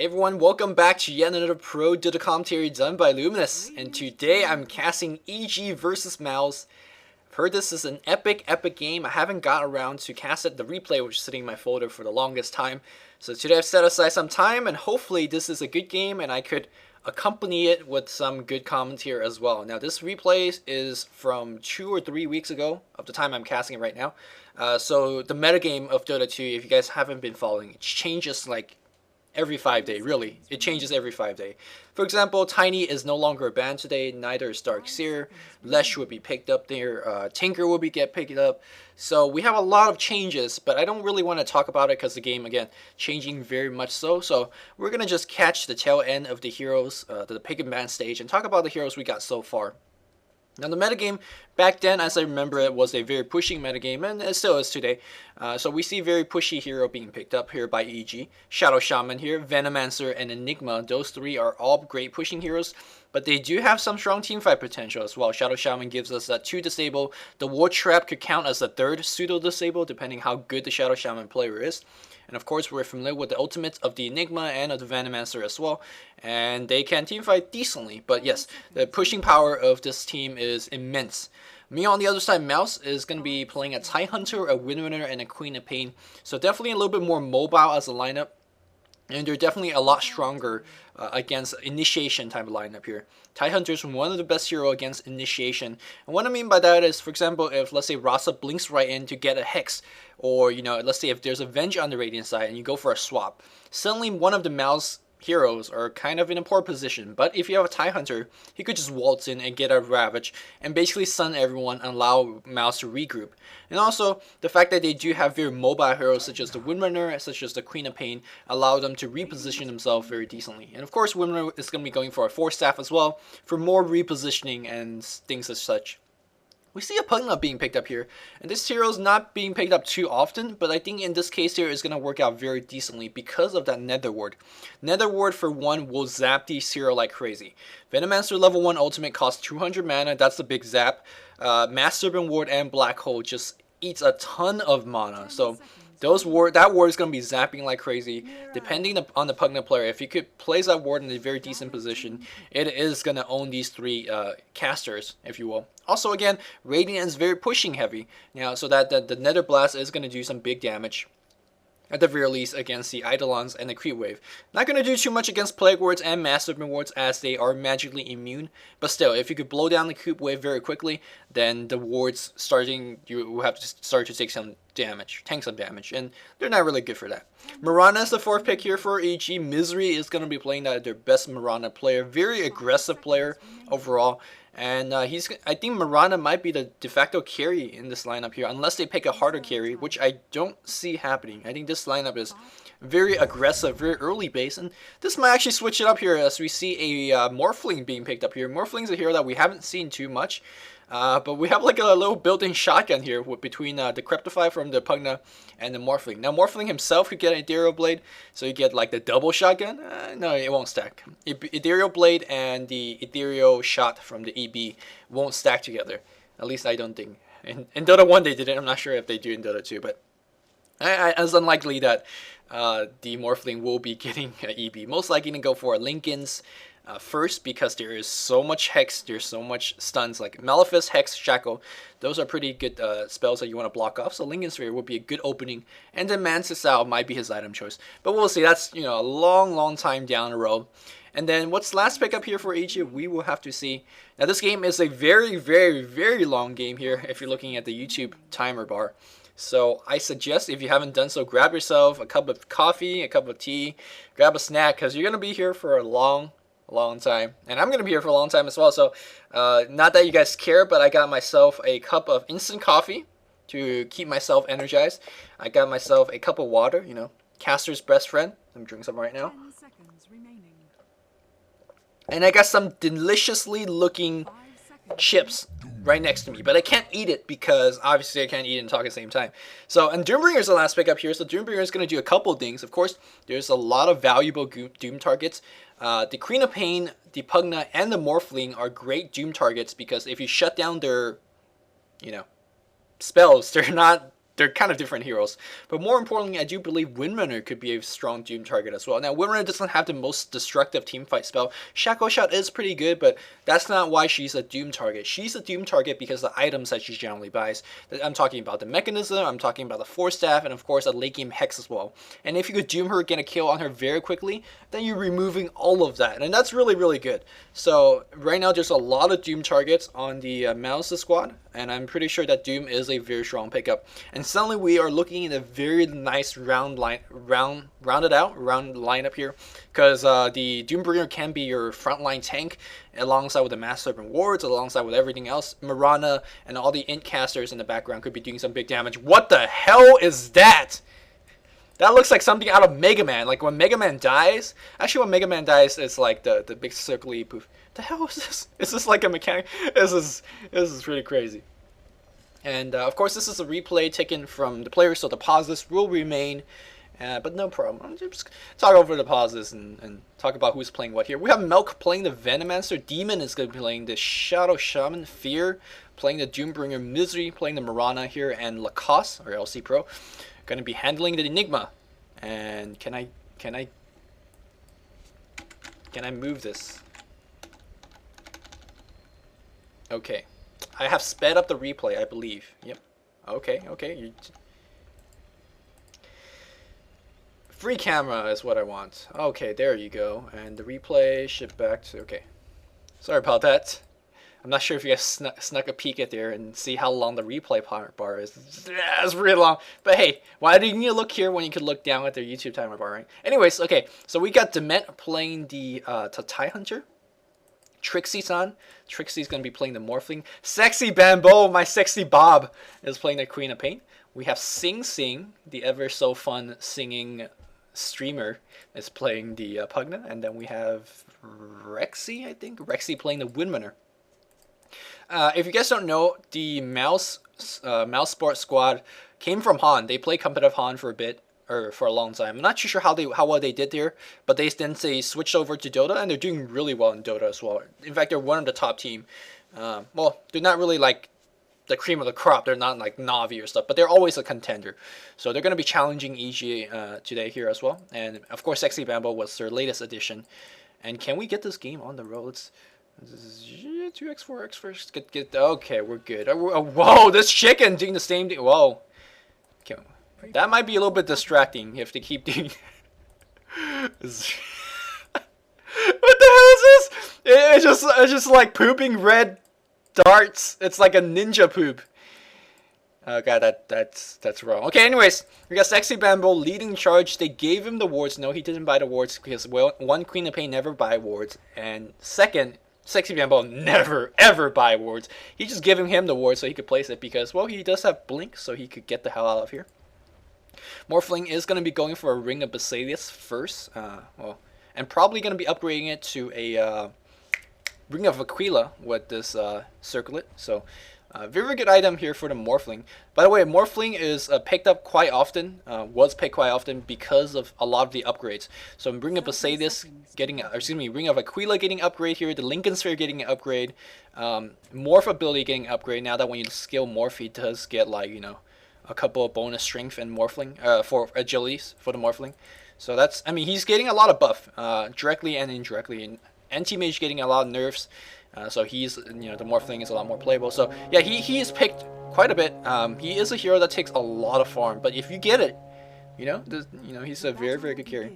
Hey everyone, welcome back to yet another Pro Dota commentary done by Luminous, and today I'm casting EG versus Mouz. I've heard this is an epic game. I haven't got around to cast it, the replay which is sitting in my folder for the longest time. So today I've set aside some time and hopefully this is a good game and I could accompany it with some good commentary as well. Now this replay is from 2 or 3 weeks ago of the time I'm casting it right now. So the metagame of Dota 2, if you guys haven't been following, it changes like every 5 days, really. It changes every 5 days. For example, Tiny is no longer banned today, neither is Darkseer. Lesh will be picked up there, Tinker will get picked up. So we have a lot of changes, but I don't really want to talk about it because the game, again, changing very much so. So we're going to just catch the tail end of the heroes, the pick and ban stage, and talk about the heroes we got so far. Now the metagame back then, as I remember it, was a very pushing metagame, and it still is today. So we see very pushy hero being picked up here by EG. Shadow Shaman here, Venomancer, and Enigma. Those three are all great pushing heroes, but they do have some strong teamfight potential as well. Shadow Shaman gives us that 2 disable. The Ward Trap could count as a 3rd pseudo disable, depending how good the Shadow Shaman player is. And of course, we're familiar with the ultimates of the Enigma and of the Venomancer as well. And they can teamfight decently. But yes, the pushing power of this team is immense. Me on the other side, Mouz is going to be playing a Tidehunter, a Windrunner, and a Queen of Pain. So definitely a little bit more mobile as a lineup. And they're definitely a lot stronger against initiation type of lineup here. Tidehunter is one of the best hero against initiation. And what I mean by that is, for example, if let's say Rasa blinks right in to get a Hex, or let's say if there's a Venge on the Radiant side and you go for a swap, suddenly one of the Mouz heroes are kind of in a poor position. But if you have a Tidehunter, he could just waltz in and get a Ravage and basically stun everyone and allow Mouz to regroup. And also, the fact that they do have very mobile heroes such as the Windrunner, such as the Queen of Pain, allow them to reposition themselves very decently. And of course, Windrunner is going to be going for a Force Staff as well, for more repositioning and things as such. We see a Pugna being picked up here, and this hero is not being picked up too often, but I think in this case here is going to work out very decently because of that Nether Ward. Nether Ward for one will zap these hero like crazy. Venomancer level 1 ultimate costs 200 mana, that's the big zap. Mass Serpent Ward and Black Hole just eats a ton of mana, so that ward is going to be zapping like crazy. Depending on the Pugna player, if he could place that ward in a very decent position, it is going to own these 3 casters, if you will. Also, again, Radiant is very pushing heavy now, so that the Nether Blast is going to do some big damage. At the very least against the Eidolons and the Creep Wave. Not going to do too much against Plague Wards and Mass Serpent Wards as they are magically immune. But still, if you could blow down the Creep Wave very quickly, then the wards you will have to start to take some damage, tank some damage, and they're not really good for that. Mirana is the 4th pick here for EG. Misery is going to be playing their best Mirana player. Very aggressive player overall. And I think Mirana might be the de facto carry in this lineup here, unless they pick a harder carry, which I don't see happening. I think this lineup is very aggressive, very early base, and this might actually switch it up here as we see a Morphling being picked up here. Morphling's a hero that we haven't seen too much. But we have like a little built-in shotgun here between the Cryptify from the Pugna and the Morphling. Now Morphling himself could get an Ethereal Blade, so you get like the double shotgun. No, it won't stack. Ethereal Blade and the Ethereal Shot from the EB won't stack together. At least I don't think. In Dota 1 they did it. I'm not sure if they do in Dota 2, but it's unlikely that the Morphling will be getting an EB. Most likely to go for a Linken's first, because there is so much Hex, there's so much stuns like Malefice, Hex, Shackle. Those are pretty good spells that you want to block off, so Linken's Sphere would be a good opening, and then Mantis Owl might be his item choice. But we'll see, that's a long time down the road. And then what's last pick up here for EG, we will have to see. Now this game is a very long game here if you're looking at the YouTube timer bar. So I suggest, if you haven't done so, grab yourself a cup of coffee, a cup of tea, grab a snack, because you're going to be here for a long time, and I'm gonna be here for a long time as well. So not that you guys care, but I got myself a cup of instant coffee to keep myself energized. I got myself a cup of water, caster's best friend. I'm drinking some right now, and I got some deliciously looking chips right next to me, but I can't eat it because obviously I can't eat and talk at the same time. So, and Doombringer is the last pick up here. So Doombringer is going to do a couple things. Of course, there's a lot of valuable Doom targets. The Queen of Pain, the Pugna, and the Morphling are great Doom targets because if you shut down their, spells, they're not they're kind of different heroes. But more importantly, I do believe Windrunner could be a strong Doom target as well. Now, Windrunner doesn't have the most destructive teamfight spell. Shackle Shot is pretty good, but that's not why she's a Doom target. She's a Doom target because of the items that she generally buys. I'm talking about the Mechanism, I'm talking about the Force Staff, and of course a late game Hex as well. And if you could Doom her, get a kill on her very quickly, then you're removing all of that. And that's really, really good. So right now there's a lot of Doom targets on the Mouz squad, and I'm pretty sure that Doom is a very strong pickup. And suddenly we are looking at a very nice rounded lineup here, because the Doombringer can be your frontline tank alongside with the Mass Serpent Wards, alongside with everything else. Mirana and all the int casters in the background could be doing some big damage. What the hell is that? That looks like something out of Mega Man. Like when Mega Man dies. Actually, when Mega Man dies, it's like the big circly poof. The hell is this? Is this like a mechanic? This is pretty crazy. And of course, this is a replay taken from the players, so the pauses will remain. But no problem. I'm just talk over the pauses and talk about who's playing what here. We have Milk playing the Venomancer. Demon is going to be playing the Shadow Shaman. Fear playing the Doombringer. Misery playing the Mirana here. And Lacoste, or LC Pro, going to be handling the Enigma. And can I move this? Okay. I have sped up the replay, I believe. Yep. Okay. Free camera is what I want. Okay, there you go. And the replay should back to... Okay. Sorry about that. I'm not sure if you guys snuck a peek at there and see how long the replay bar is. Yeah, it's really long. But hey, why didn't you look here when you could look down at their YouTube timer bar, right? Anyways, okay. So we got Dement playing the Tatai Hunter. Trixie-san. Trixie's going to be playing the Morphling. Sexy Bamboo, my sexy Bob, is playing the Queen of Pain. We have Sing Sing, the ever so fun singing streamer, is playing the Pugna. And then we have Rexy, I think. Rexy playing the Windrunner. If you guys don't know, the Mouz Sport squad came from Han. They played competitive Han for a bit. Or for a long time. I'm not too sure how well they did there, but they switched over to Dota, and they're doing really well in Dota as well. In fact, they're one of the top team. Well, they're not really like the cream of the crop. They're not like Navi or stuff, but they're always a contender. So they're going to be challenging EG today here as well. And of course, Sexy Bamboo was their latest addition. And can we get this game on the road? Let's 2x 4x first. Okay, we're good. Whoa, this chicken doing the same thing. Whoa. Okay. That might be a little bit distracting if they keep doing... What the hell is this? It's just like pooping red darts. It's like a ninja poop. Oh god, that's wrong. Okay, anyways, we got Sexy Bamboo leading charge. They gave him the wards. No, he didn't buy the wards because, well, one, Queen of Pain never buy wards, and second, Sexy Bamboo never ever buy wards. He just giving him the wards so he could place it because, well, he does have blink, so he could get the hell out of here. Morphling is going to be going for a Ring of Basilius first, and probably going to be upgrading it to a Ring of Aquila with this circlet. So, very good item here for the Morphling. By the way, Morphling is picked up quite often, was picked quite often because of a lot of the upgrades. So, Ring of Basilius getting, Ring of Aquila getting upgrade here, the Lincoln Sphere getting an upgrade, Morph ability getting upgrade. Now that when you skill Morph, he does get, like, you know, a couple of bonus strength and Morphling, for agilities for the Morphling. So that's, I mean, he's getting a lot of buff, directly and indirectly. And Anti-Mage getting a lot of nerfs, so he's, you know, the Morphling is a lot more playable. So yeah, he is picked quite a bit. He is a hero that takes a lot of farm, but if you get it, you know, he's a very, very good carry.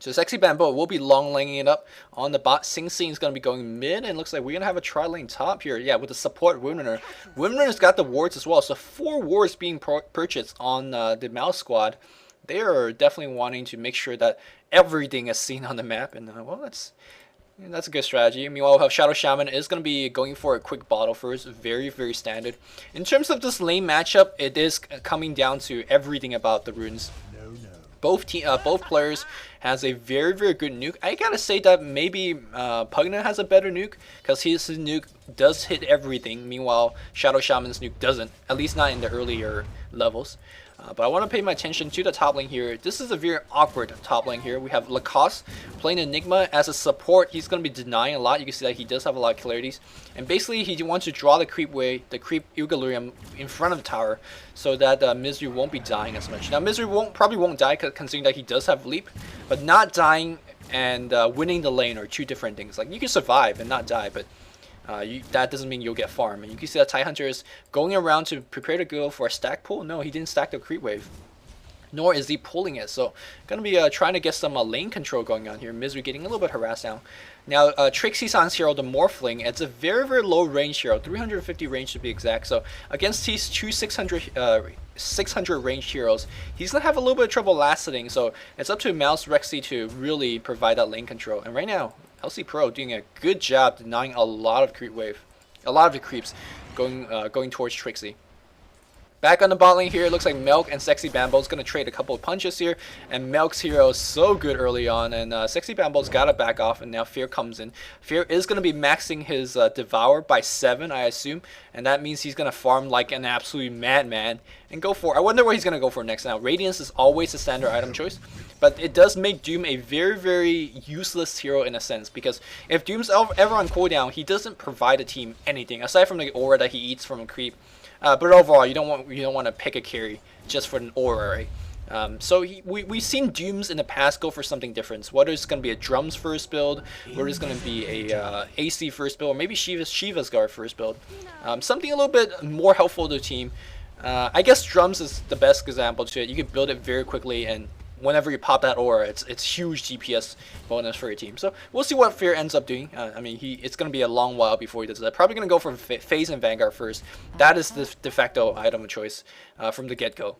So Sexy Bamboo will be long laning it up on the bot. Sing Sing is going to be going mid, and looks like we're going to have a tri-lane top here. Yeah, with the support Windrunner. Windrunner's got the wards as well, so 4 wards being purchased on the Mouz squad. They are definitely wanting to make sure that everything is seen on the map, and well, that's a good strategy. Meanwhile, we'll have Shadow Shaman is going to be going for a quick bottle first. Very, very standard. In terms of this lane matchup, it is coming down to everything about the runes. Both players has a very, very good nuke. I gotta say that maybe Pugna has a better nuke because his nuke does hit everything. Meanwhile, Shadow Shaman's nuke doesn't, at least not in the earlier levels. But I want to pay my attention to the top lane here. This is a very awkward top lane here. We have Lacoste playing Enigma as a support. He's going to be denying a lot. You can see that he does have a lot of clarities. And basically, he wants to draw the creep Ilgalurium in front of the tower so that Misery won't be dying as much. Now, Misery probably won't die considering that he does have Leap, but not dying and winning the lane are two different things. Like, you can survive and not die, but that doesn't mean you'll get farm. And you can see that Tidehunter is going around to prepare to go for a stack pull. No, he didn't stack the creep wave, nor is he pulling it. So gonna be trying to get some lane control going on here. Misery getting a little bit harassed now. Now Trixie-san's hero, the Morphling, it's a very low range hero, 350 range to be exact. So against these two 600 range heroes, he's gonna have a little bit of trouble lasting. So it's up to Mouz Rexy to really provide that lane control. And right now, LC Pro doing a good job denying a lot of the creeps going towards Trixie. Back on the bot lane here, it looks like Milk and Sexy Bambo's going to trade a couple of punches here. And Milk's hero is so good early on. And Sexy Bambo's got to back off. And now Fear comes in. Fear is going to be maxing his Devour by 7, I assume. And that means he's going to farm like an absolute madman. And go for it. I wonder what he's going to go for next now. Radiance is always the standard item choice. But it does make Doom a very useless hero in a sense. Because if Doom's ever on cooldown, he doesn't provide the team anything. Aside from the aura that he eats from a creep. But overall, you don't want to pick a carry just for an aura, right? So we've seen Dooms in the past go for something different. So whether it's going to be a Drums first build, whether it's going to be a AC first build, or maybe Shiva's Guard first build. Something a little bit more helpful to the team. I guess Drums is the best example to it. You can build it very quickly, and whenever you pop that aura, it's huge DPS bonus for your team. So we'll see what Fear ends up doing. I mean, it's going to be a long while before he does that. Probably going to go for Phase and Vanguard first. That is the de facto item of choice from the get-go.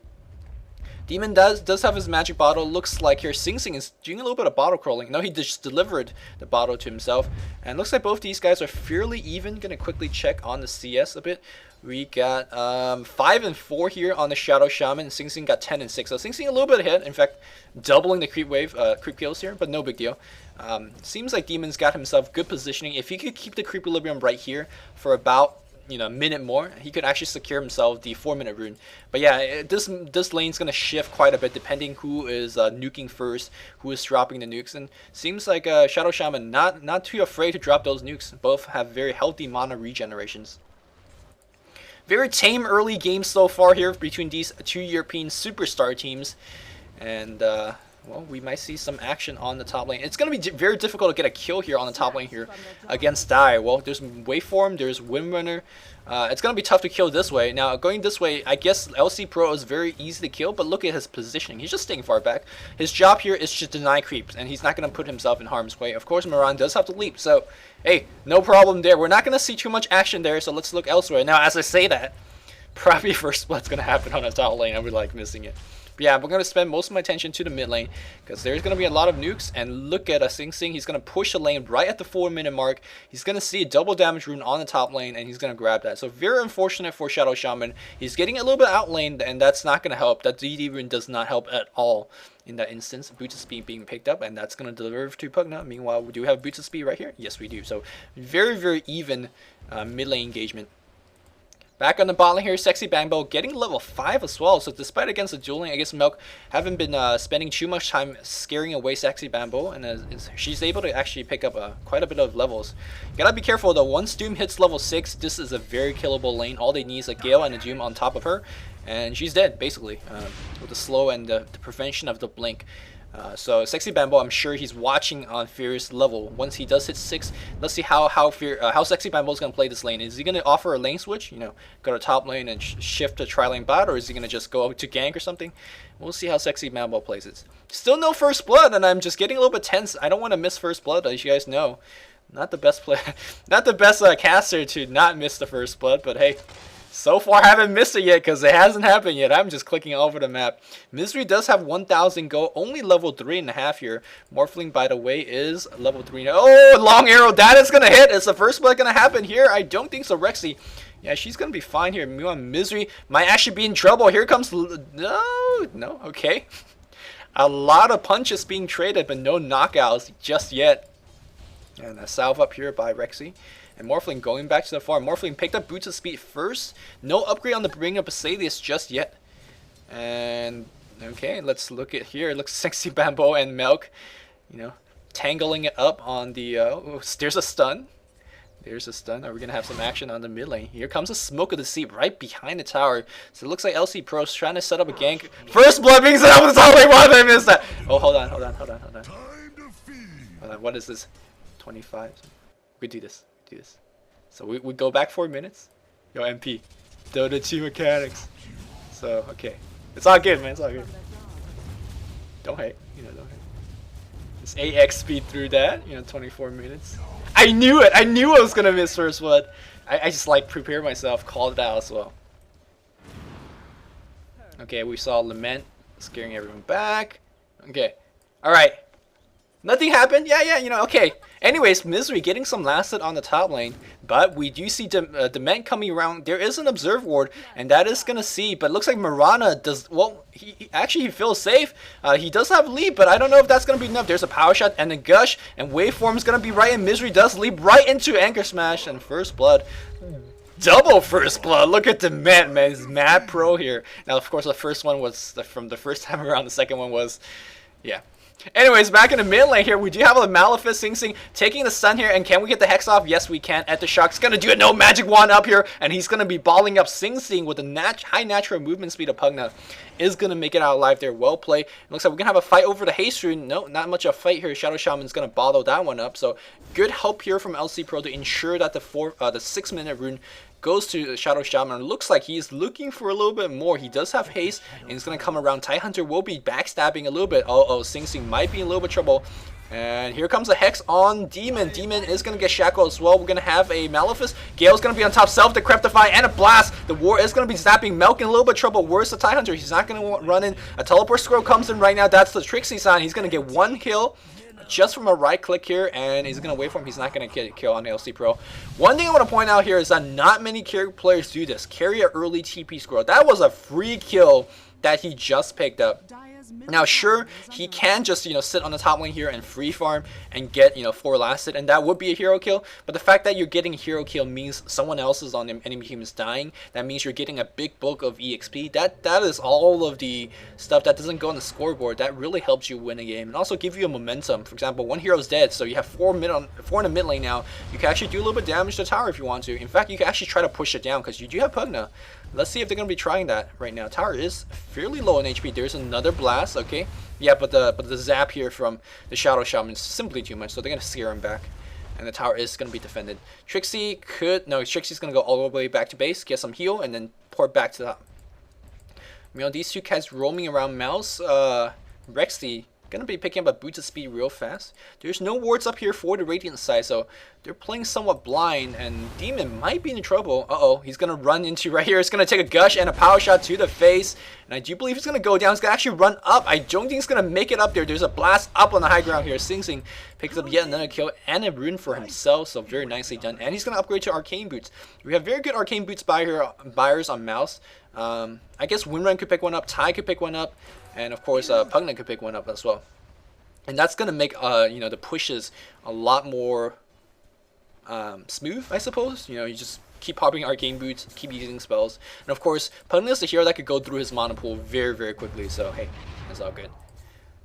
Demon does have his magic bottle. Looks like here Sing Sing is doing a little bit of bottle crawling. No, he just delivered the bottle to himself. And looks like both these guys are fairly even. Going to quickly check on the CS a bit. We got 5 and 4 here on the Shadow Shaman. Sing Sing got 10 and 6. So Sing Sing a little bit ahead. In fact, doubling the creep kills here, but no big deal. Seems like Demon's got himself good positioning. If he could keep the creep equilibrium right here for about a minute more, he could actually secure himself the 4-minute rune. But yeah, this lane's gonna shift quite a bit depending who is nuking first, who is dropping the nukes, and seems like Shadow Shaman not too afraid to drop those nukes. Both have very healthy mana regenerations. Very tame early games so far here between these two European superstar teams, and well, we might see some action on the top lane. It's going to be very difficult to get a kill here on the top lane here against Dai. Well, there's Waveform, there's Windrunner. It's going to be tough to kill this way. Now, going this way, I guess LC Pro is very easy to kill, but look at his positioning. He's just staying far back. His job here is to deny creeps, and he's not going to put himself in harm's way. Of course, Moran does have to leap, so, hey, no problem there. We're not going to see too much action there, so let's look elsewhere. Now, as I say that, probably first blood's going to happen on the top lane. I'll be like missing it. But yeah, we're going to spend most of my attention to the mid lane because there's going to be a lot of nukes. And look at Sing Sing. He's going to push the lane right at the 4-minute mark. He's going to see a double damage rune on the top lane, and he's going to grab that. So very unfortunate for Shadow Shaman. He's getting a little bit outlaned, and that's not going to help. That DD rune does not help at all in that instance. Boots of Speed being picked up, and that's going to deliver to Pugna. Meanwhile, we do have Boots of Speed right here. Yes, we do. So very even mid lane engagement. Back on the bot lane here, Sexy Bambo getting level 5 as well. So despite against the dueling, I guess Milk haven't been spending too much time scaring away Sexy Bambo, and she's able to actually pick up quite a bit of levels. You gotta be careful though. Once Doom hits level 6, this is a very killable lane. All they need is a Gale and a Doom on top of her, and she's dead basically with the slow and the prevention of the blink. So Sexy Bambo, I'm sure he's watching on Fear's level. Once he does hit 6, let's see how Sexy Bambo is gonna play this lane. Is he gonna offer a lane switch? Go to top lane and shift to tri-lane bot, or is he gonna just go to gank or something? We'll see how Sexy Bambo plays it. Still no first blood, and I'm just getting a little bit tense. I don't want to miss first blood, as you guys know. Not the best play, not the best caster to not miss the first blood, but hey. So far, I haven't missed it yet because it hasn't happened yet. I'm just clicking all over the map. Misery does have 1,000 go, only level 3.5 here. Morphling, by the way, is level 3. Oh, long arrow. That is going to hit. Is the first blood going to happen here? I don't think so. Rexy, yeah, she's going to be fine here. Misery might actually be in trouble. Here comes... No, okay. A lot of punches being traded, but no knockouts just yet. And a salve up here by Rexy. And Morphling going back to the farm. Morphling picked up Boots of Speed first. No upgrade on the bring of Basilius just yet. And okay, let's look at here. It looks Sexy Bamboo and Milk, you know, tangling it up on the. There's a stun. There's a stun. Are we gonna have some action on the mid lane? Here comes a Smoke of the Sea right behind the tower. So it looks like LC Pro's trying to set up a gank. First blood being set up with the top lane. Why did I miss that? Oh, hold on. Hold on. What is this? 25. We do this. So we go back 4 minutes. Yo, MP. Dota 2 mechanics. So okay, it's all good, man. It's all good. Don't hate. Don't hate. Just AX speed through that. 24 minutes. I knew it. I knew I was gonna miss first blood. I just like prepare myself, called it out as well. Okay, we saw Lament scaring everyone back. Okay, all right. Nothing happened. Yeah. Okay. Anyways, Misery getting some last hit on the top lane, but we do see Dement coming around. There is an Observe Ward, and that is gonna see. But it looks like Mirana does well. He feels safe. He does have lead, but I don't know if that's gonna be enough. There's a power shot and a gush, and Waveform is gonna be right, and Misery does leap right into Anchor Smash and First Blood. Double First Blood. Look at Dement, man. He's mad pro here. Now, of course, the first one was from the first time around. The second one was, yeah. Anyways, back in the mid lane here, we do have a Malefice Sing Sing taking the stun here, and can we get the Hex off? Yes, we can. At the Shock's gonna do it. No magic wand up here, and he's gonna be balling up Sing Sing with a high natural movement speed of Pugna. Is gonna make it out alive there. Well played. It looks like we're gonna have a fight over the haste rune. No, not much of a fight here. Shadow Shaman's gonna bottle that one up. So good help here from LC Pro to ensure that the 6-minute rune goes to Shadow Shaman. Looks like he's looking for a little bit more. He does have haste, and he's gonna come around. Tidehunter will be backstabbing a little bit. Sing Sing might be in a little bit of trouble. And here comes a Hex on Demon. Demon is going to get shackled as well. We're going to have a Malefice. Gale's going to be on top. Self-Decrepify and a Blast. The War is going to be zapping. Melk in a little bit of trouble. Where's the Tidehunter? He's not going to run in. A Teleport Scroll comes in right now. That's the Trixie sign. He's going to get 1 kill just from a right click here, and he's going to wait for him. He's not going to get a kill on LC Pro. One thing I want to point out here is that not many carry players do this. Carry an early TP scroll. That was a free kill that he just picked up. Now, sure, he can just, sit on the top lane here and free farm and get, 4 lasted, and that would be a hero kill. But the fact that you're getting a hero kill means someone else is on the enemy team is dying. That means you're getting a big bulk of EXP. That is all of the stuff that doesn't go on the scoreboard. That really helps you win a game and also give you a momentum. For example, 1 hero's dead, so you have 4 in the mid lane now. You can actually do a little bit of damage to the tower if you want to. In fact, you can actually try to push it down because you do have Pugna. Let's see if they're going to be trying that right now. Tower is fairly low in HP. There's another blast, okay. Yeah, but the zap here from the Shadow Shaman is simply too much, so they're going to scare him back. And the tower is going to be defended. Trixie's going to go all the way back to base, get some heal, and then port back to that. These two cats roaming around Mouse. Rexy going to be picking up a boost of speed real fast. There's no wards up here for the Radiant side, so they're playing somewhat blind, and Demon might be in trouble. He's going to run into right here. It's going to take a gush and a power shot to the face, and I do believe he's going to go down. He's going to actually run up. I don't think he's going to make it up there. There's a blast up on the high ground here. Sing Sing picks up yet another kill and a rune for himself, so very nicely done. And he's going to upgrade to Arcane Boots. We have very good Arcane Boots buyers on Mouse. I guess Windrun could pick one up, Ty could pick one up, and of course Pugna could pick one up as well. And that's gonna make the pushes a lot more smooth, I suppose. You just keep popping Arcane Boots, keep using spells, and of course Pugna is a hero that could go through his mana pool very, very quickly. So hey, that's all good.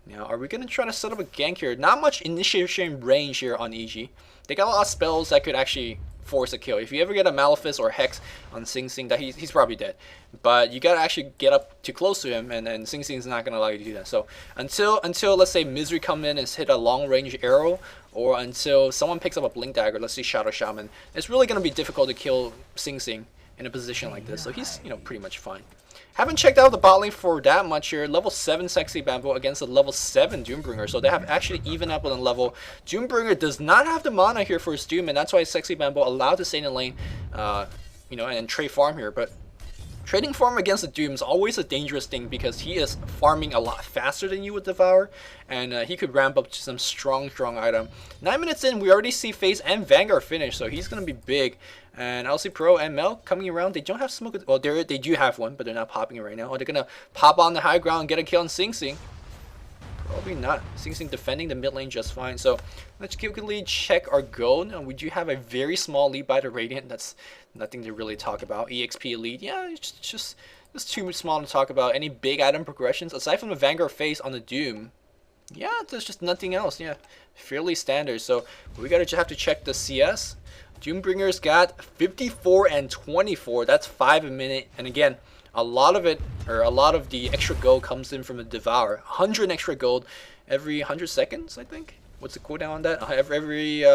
Now, are we gonna try to set up a gank here? Not much initiation range here on EG. They got a lot of spells that could actually force a kill. If you ever get a Malefice or Hex on Sing Sing, that he's probably dead. But you gotta actually get up too close to him, and Sing Sing's not gonna allow you to do that. So until let's say Misery come in and hit a long range arrow, or until someone picks up a Blink Dagger, let's say Shadow Shaman, it's really gonna be difficult to kill Sing Sing in a position like this. So he's pretty much fine. Haven't checked out the bot lane for that much here. Level 7 Sexy Bamboo against a level 7 Doombringer. So they have actually even up on the level. Doombringer does not have the mana here for his Doom, and that's why Sexy Bamboo allowed to stay in the lane, and trade farm here. But trading farm against the Doom is always a dangerous thing because he is farming a lot faster than you would Devour, and he could ramp up to some strong item. 9 minutes in, we already see FaZe and Vanguard finish, so he's going to be big. And LC Pro and Mel coming around. They don't have smoke. Well, they do have one, but they're not popping it right now. Or they're going to pop on the high ground and get a kill on Sing Sing. Probably not. Sing Sing defending the mid lane just fine. So let's quickly check our gold. And we do have a very small lead by the Radiant. That's nothing to really talk about. EXP lead. Yeah, it's just It's too small to talk about any big item progressions aside from the Vanguard face on the Doom. Yeah, there's just nothing else. Yeah, fairly standard. So we gotta just have to check the CS. Doombringer's got 54 and 24. That's 5 a minute. And again, a lot of it, or a lot of the extra gold comes in from the Devour. 100 extra gold every 100 seconds, I think. What's the cooldown on that? Every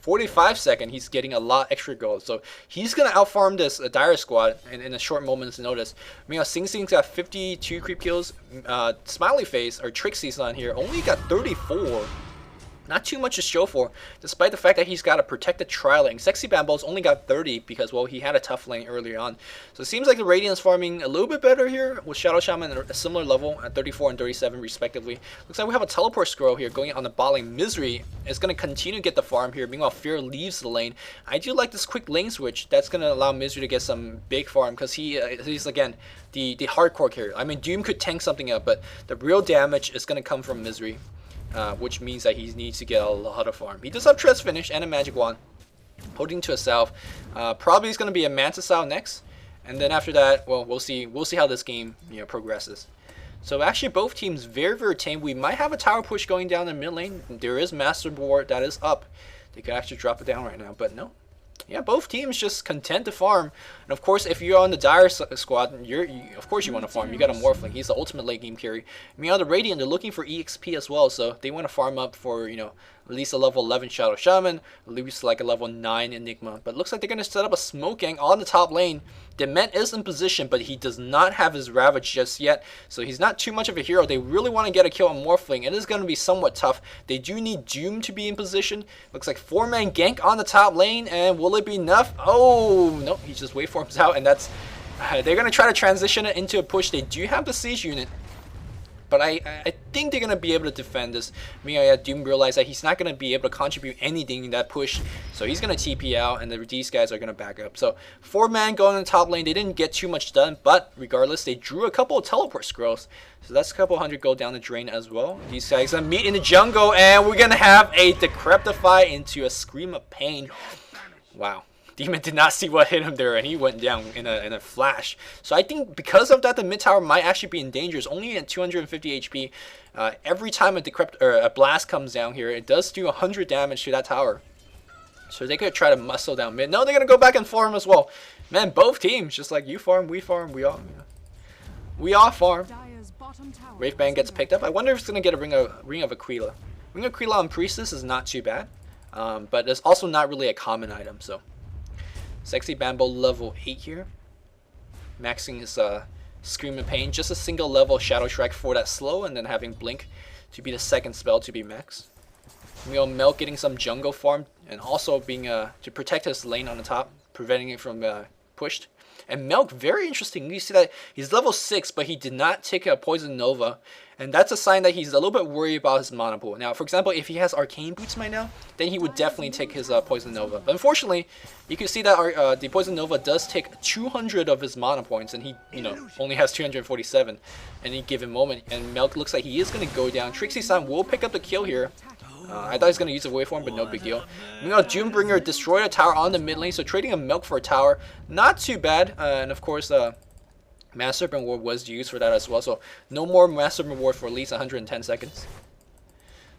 45 second, he's getting a lot extra gold. So he's going to outfarm this Dire Squad in a short moment's notice. Meanwhile, Sing Sing's got 52 creep kills. Smiley Face, or Trixie's on here, only got 34. Not too much to show for, despite the fact that he's got a protected tri-lane. Sexy Bambo's only got 30 because, well, he had a tough lane earlier on. So it seems like the Radiant's farming a little bit better here, with Shadow Shaman at a similar level at 34 and 37 respectively. Looks like we have a teleport scroll here going on the bot lane. Misery is going to continue to get the farm here. Meanwhile, Fear leaves the lane. I do like this quick lane switch. That's going to allow Misery to get some big farm because he's, again, the hardcore carrier. I mean, Doom could tank something up, but the real damage is going to come from Misery. Which means that he needs to get a lot of farm. He does have Tress Finish and a Magic Wand, holding to a Salve. Probably is going to be a Manta Salve next, and then after that, well, we'll see how this game progresses. So actually, both teams very tame. We might have a tower push going down the mid lane. There is Master Board that is up. They could actually drop it down right now, but no. Yeah, both teams just content to farm. And of course, if you're on the Dire squad, of course you want to farm. You got a Morphling. He's the ultimate late game carry. Meanwhile, the Radiant, they're looking for EXP as well, so they want to farm up for, at least a level 11 Shadow Shaman, at least like a level 9 Enigma. But it looks like they're going to set up a smoke gang on the top lane. Dement is in position, but he does not have his Ravage just yet, so he's not too much of a hero. They really want to get a kill on Morphling. It is going to be somewhat tough. They do need Doom to be in position. Looks like 4-man gank on the top lane, and will it be enough? Oh, no, he just waveforms out, and that's... they're going to try to transition it into a push. They do have the siege unit, but I think they're going to be able to defend this. Meanwhile, Doom realized that he's not going to be able to contribute anything in that push, so he's going to TP out, and these guys are going to back up. So 4-man going in the top lane. They didn't get too much done, but regardless, they drew a couple of teleport scrolls. So that's a couple hundred gold down the drain as well. These guys going to meet in the jungle, and we're going to have a Decrepify into a Scream of Pain. Wow. Demon did not see what hit him there, and he went down in a flash. So I think because of that, the mid tower might actually be in danger. It's only at 250 HP. Every time a blast comes down here, it does do 100 damage to that tower. So they could try to muscle down mid. No, they're gonna go back and farm as well. Man, both teams just like you farm, we all farm. Wraveband gets picked up. I wonder if it's gonna get a Ring of Aquila. Ring of Aquila on Priestess is not too bad, but it's also not really a common item. So. Sexy Bambo level 8 here. Maxing his Scream of Pain. Just a single level Shadow Shrek for that slow, and then having Blink to be the second spell to be max. Melk getting some jungle farm, and also being to protect his lane on the top, preventing it from pushed. And Melk, very interesting. You see that he's level 6, but he did not take a Poison Nova. And that's a sign that he's a little bit worried about his mana pool. Now, for example, if he has Arcane Boots right now, then he would definitely take his Poison Nova. But unfortunately, you can see that the Poison Nova does take 200 of his mana points, and he, only has 247 at any given moment. And Melk looks like he is going to go down. Trixie-san will pick up the kill here. I thought he was going to use a waveform, but no big deal. Meanwhile, Doombringer destroyed a tower on the mid lane, so trading a Melk for a tower, not too bad. And of course, Master Serpent Ward was used for that as well, so no more Master Serpent Ward for at least 110 seconds.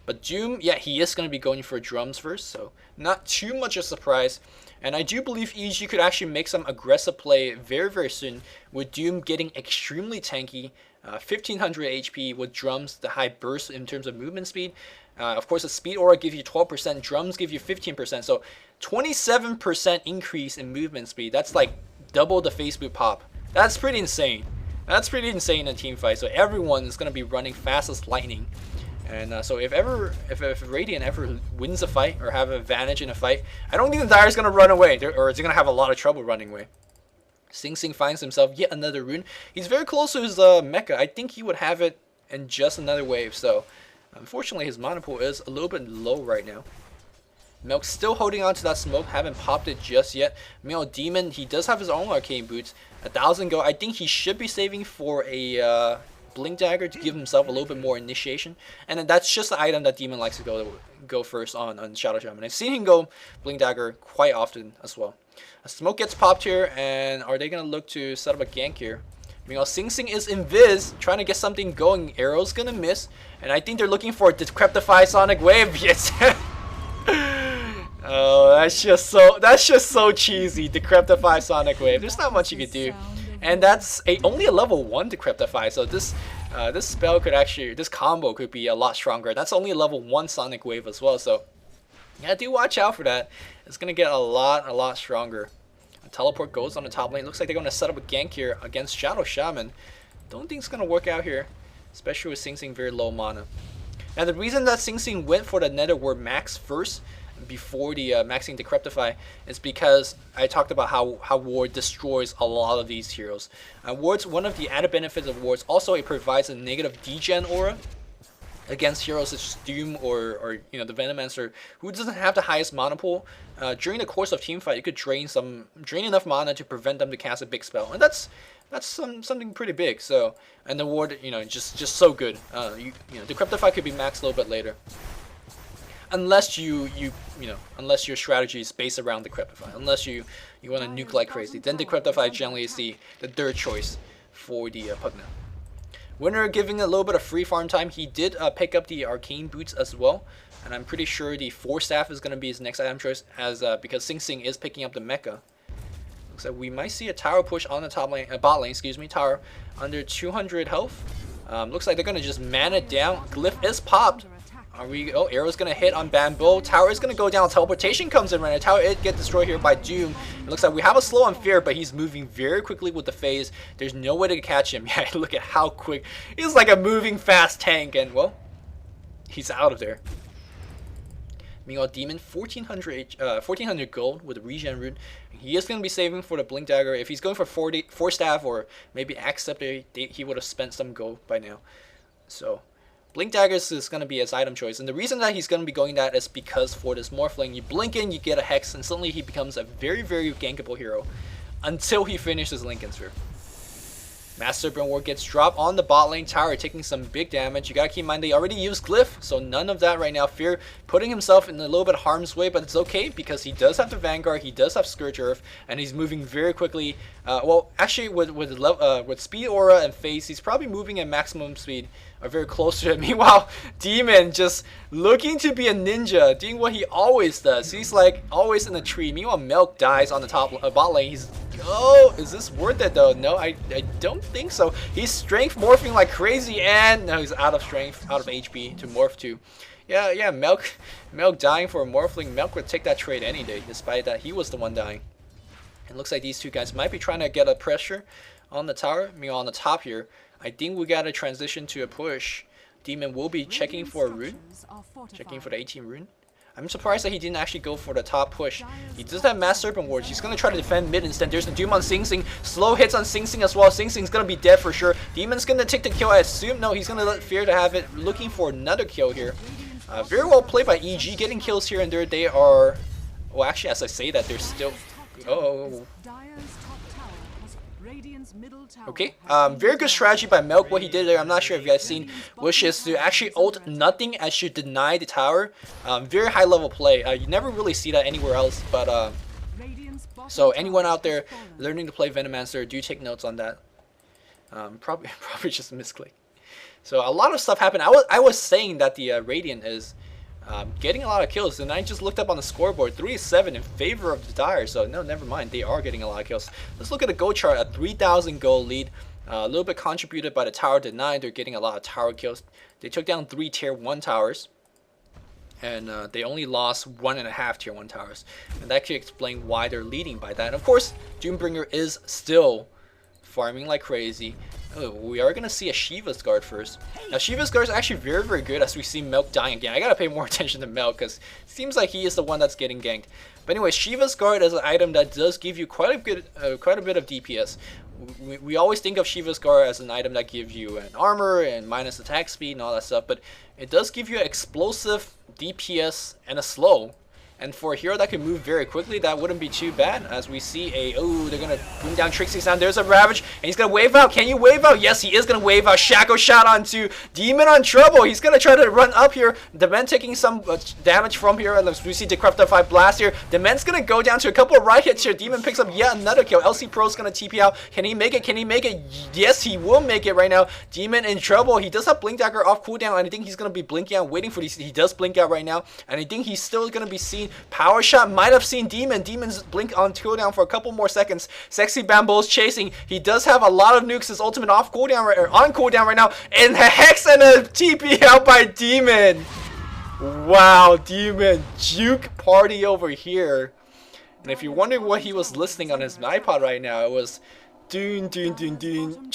But Doom, yeah, he is going to be going for drums first, so not too much a surprise. And I do believe EG could actually make some aggressive play very soon, with Doom getting extremely tanky, 1500 HP with drums, the high burst in terms of movement speed. Of course, the speed aura gives you 12%, drums give you 15%, so 27% increase in movement speed. That's like double the face boot pop. That's pretty insane. That's pretty insane in a team fight. So everyone is going to be running fast as lightning. And so if Radiant ever wins a fight or have an advantage in a fight, I don't think the Dire is going to run away, or is going to have a lot of trouble running away. Sing Sing finds himself yet another rune. He's very close to his mecha. I think he would have it in just another wave. So unfortunately, his mana pool is a little bit low right now. Melk still holding on to that smoke, haven't popped it just yet. Meanwhile, Demon, he does have his own Arcane Boots. 1,000 gold. I think he should be saving for a Blink Dagger to give himself a little bit more initiation. And then that's just the item that Demon likes to go first on Shadow Shaman. I've seen him go Blink Dagger quite often as well. A smoke gets popped here, and are they going to look to set up a gank here? Meanwhile, Sing Sing is invis, trying to get something going. Arrow's gonna miss, and I think they're looking for a Decrepify Sonic Wave. Yes. Oh, that's just so cheesy. Decrepify Sonic Wave. There's not much you could do, and that's only a level 1 Decrepify. So this spell could actually, this combo could be a lot stronger. That's only a level 1 Sonic Wave as well. So yeah, do watch out for that. It's gonna get a lot stronger. A teleport goes on the top lane. Looks like they're gonna set up a gank here against Shadow Shaman. Don't think it's gonna work out here, especially with Sing Sing very low mana. Now the reason that Sing Sing went for the Nether Ward max first before the maxing Decrepify is because I talked about how Ward destroys a lot of these heroes. Ward's one of the added benefits of Ward's also it provides a negative degen aura against heroes such as Doom or you know the Venomancer who doesn't have the highest mana pool. During the course of teamfight, you could drain enough mana to prevent them to cast a big spell, and that's something pretty big. So, and the Ward, you know, just so good. You know, Decrepify could be maxed a little bit later, unless you know, unless your strategy is based around Decrepify. Unless you want to nuke like crazy, then Decrepify generally is the third choice for the Pugna. Winner giving a little bit of free farm time. He did pick up the Arcane Boots as well, and I'm pretty sure the 4-staff is going to be his next item choice, as because Sing Sing is picking up the Mecha. Looks like we might see a tower push on the top lane, bot lane, excuse me, tower under 200 health. Looks like they're going to just man it down. Glyph is popped. Are we? Oh, arrow's gonna hit on Bamboo. Tower is gonna go down. Teleportation comes in right now. Tower it get destroyed here by Doom. It looks like we have a slow on Fear, but he's moving very quickly with the phase. There's no way to catch him. Yeah, look at how quick. He's like a moving fast tank, and well, he's out of there. Meanwhile, Demon 1400 gold with a regen rune. He is gonna be saving for the Blink Dagger. If he's going for 4 staff or maybe Axe Scepter, he would have spent some gold by now. So Blink Daggers is going to be his item choice, and the reason that he's going to be going that is because for this Morphling, you blink in, you get a Hex, and suddenly he becomes a very gankable hero until he finishes Lincoln Sphere. Master Serpent Ward gets dropped on the bot lane tower, taking some big damage. You gotta keep in mind they already used Glyph, so none of that right now. Fear putting himself in a little bit of harm's way, but it's okay because he does have the Vanguard, he does have Scourge Earth, and he's moving very quickly. Well, actually with Speed Aura and Phase, he's probably moving at maximum speed, or very close to it. Meanwhile, Demon just looking to be a ninja, doing what he always does. He's like always in the tree. Meanwhile, Milk dies on the top bot lane. He's, oh, is this worth it though? No, I don't think so. He's strength morphing like crazy, and no, he's out of strength, out of HP to morph to. Yeah, Milk dying for a Morphling. Milk would take that trade any day, despite that he was the one dying. It looks like these two guys might be trying to get a pressure on the tower. Meanwhile, on the top here, I think we gotta transition to a push. Demon will be checking for a rune, checking for the 18 rune. I'm surprised that he didn't actually go for the top push. He does have Mass Serpent Wards. He's going to try to defend mid instead. There's the Doom on Sing Sing. Slow hits on Sing Sing as well. Sing Sing's going to be dead for sure. Demon's going to take the kill, I assume. No, he's going to let Fear to have it. Looking for another kill here. Very well played by EG. Getting kills here and there. They are... Well, actually, as I say that, they're still... Oh... Okay, very good strategy by Milk. What he did there, I'm not sure if you guys seen, which is to actually ult nothing as you deny the tower. Very high level play. You never really see that anywhere else, but so anyone out there learning to play Venomancer, do take notes on that. Probably just a misclick. So a lot of stuff happened. I was saying that the Radiant is getting a lot of kills, and I just looked up on the scoreboard, 3-7 in favor of the Dire. So no, never mind, they are getting a lot of kills. Let's look at the gold chart. A 3,000 gold lead, a little bit contributed by the tower denied. They're getting a lot of tower kills. They took down 3 tier 1 towers, and they only lost 1.5 tier 1 towers, and that could explain why they're leading by that. And of course, Doombringer is still farming like crazy. Oh, we are going to see a Shiva's Guard first. Now, Shiva's Guard is actually very good as we see Milk dying again. I got to pay more attention to Milk because it seems like he is the one that's getting ganked. But anyway, Shiva's Guard is an item that does give you quite a bit of DPS. We always think of Shiva's Guard as an item that gives you an armor and minus attack speed and all that stuff, but it does give you explosive DPS and a slow. And for a hero that can move very quickly, that wouldn't be too bad. As we see they're going to bring down Trixie's down. There's a Ravage, and he's going to wave out. Can you wave out? Yes, he is going to wave out. Shaco shot onto Demon on trouble. He's going to try to run up here. Dement taking some damage from here. And we see Decrepify Blast here. Dement's going to go down to a couple of right hits here. Demon picks up yet another kill. LC Pro's going to TP out. Can he make it? Can he make it? Yes, he will make it right now. Demon in trouble. He does have Blink Dagger off cooldown, and I think he's going to be blinking out, waiting for these. He does blink out right now, and I think he's still going to be seen. Power Shot might have seen Demon. Demon's blink on cooldown for a couple more seconds. Sexy Bamboo's chasing. He does have a lot of nukes. His ultimate off cooldown on cooldown right now, and a Hex and a TP out by Demon. Wow, Demon juke party over here. And if you're wondering what he was listening on his iPod right now, it was doon doon doon doon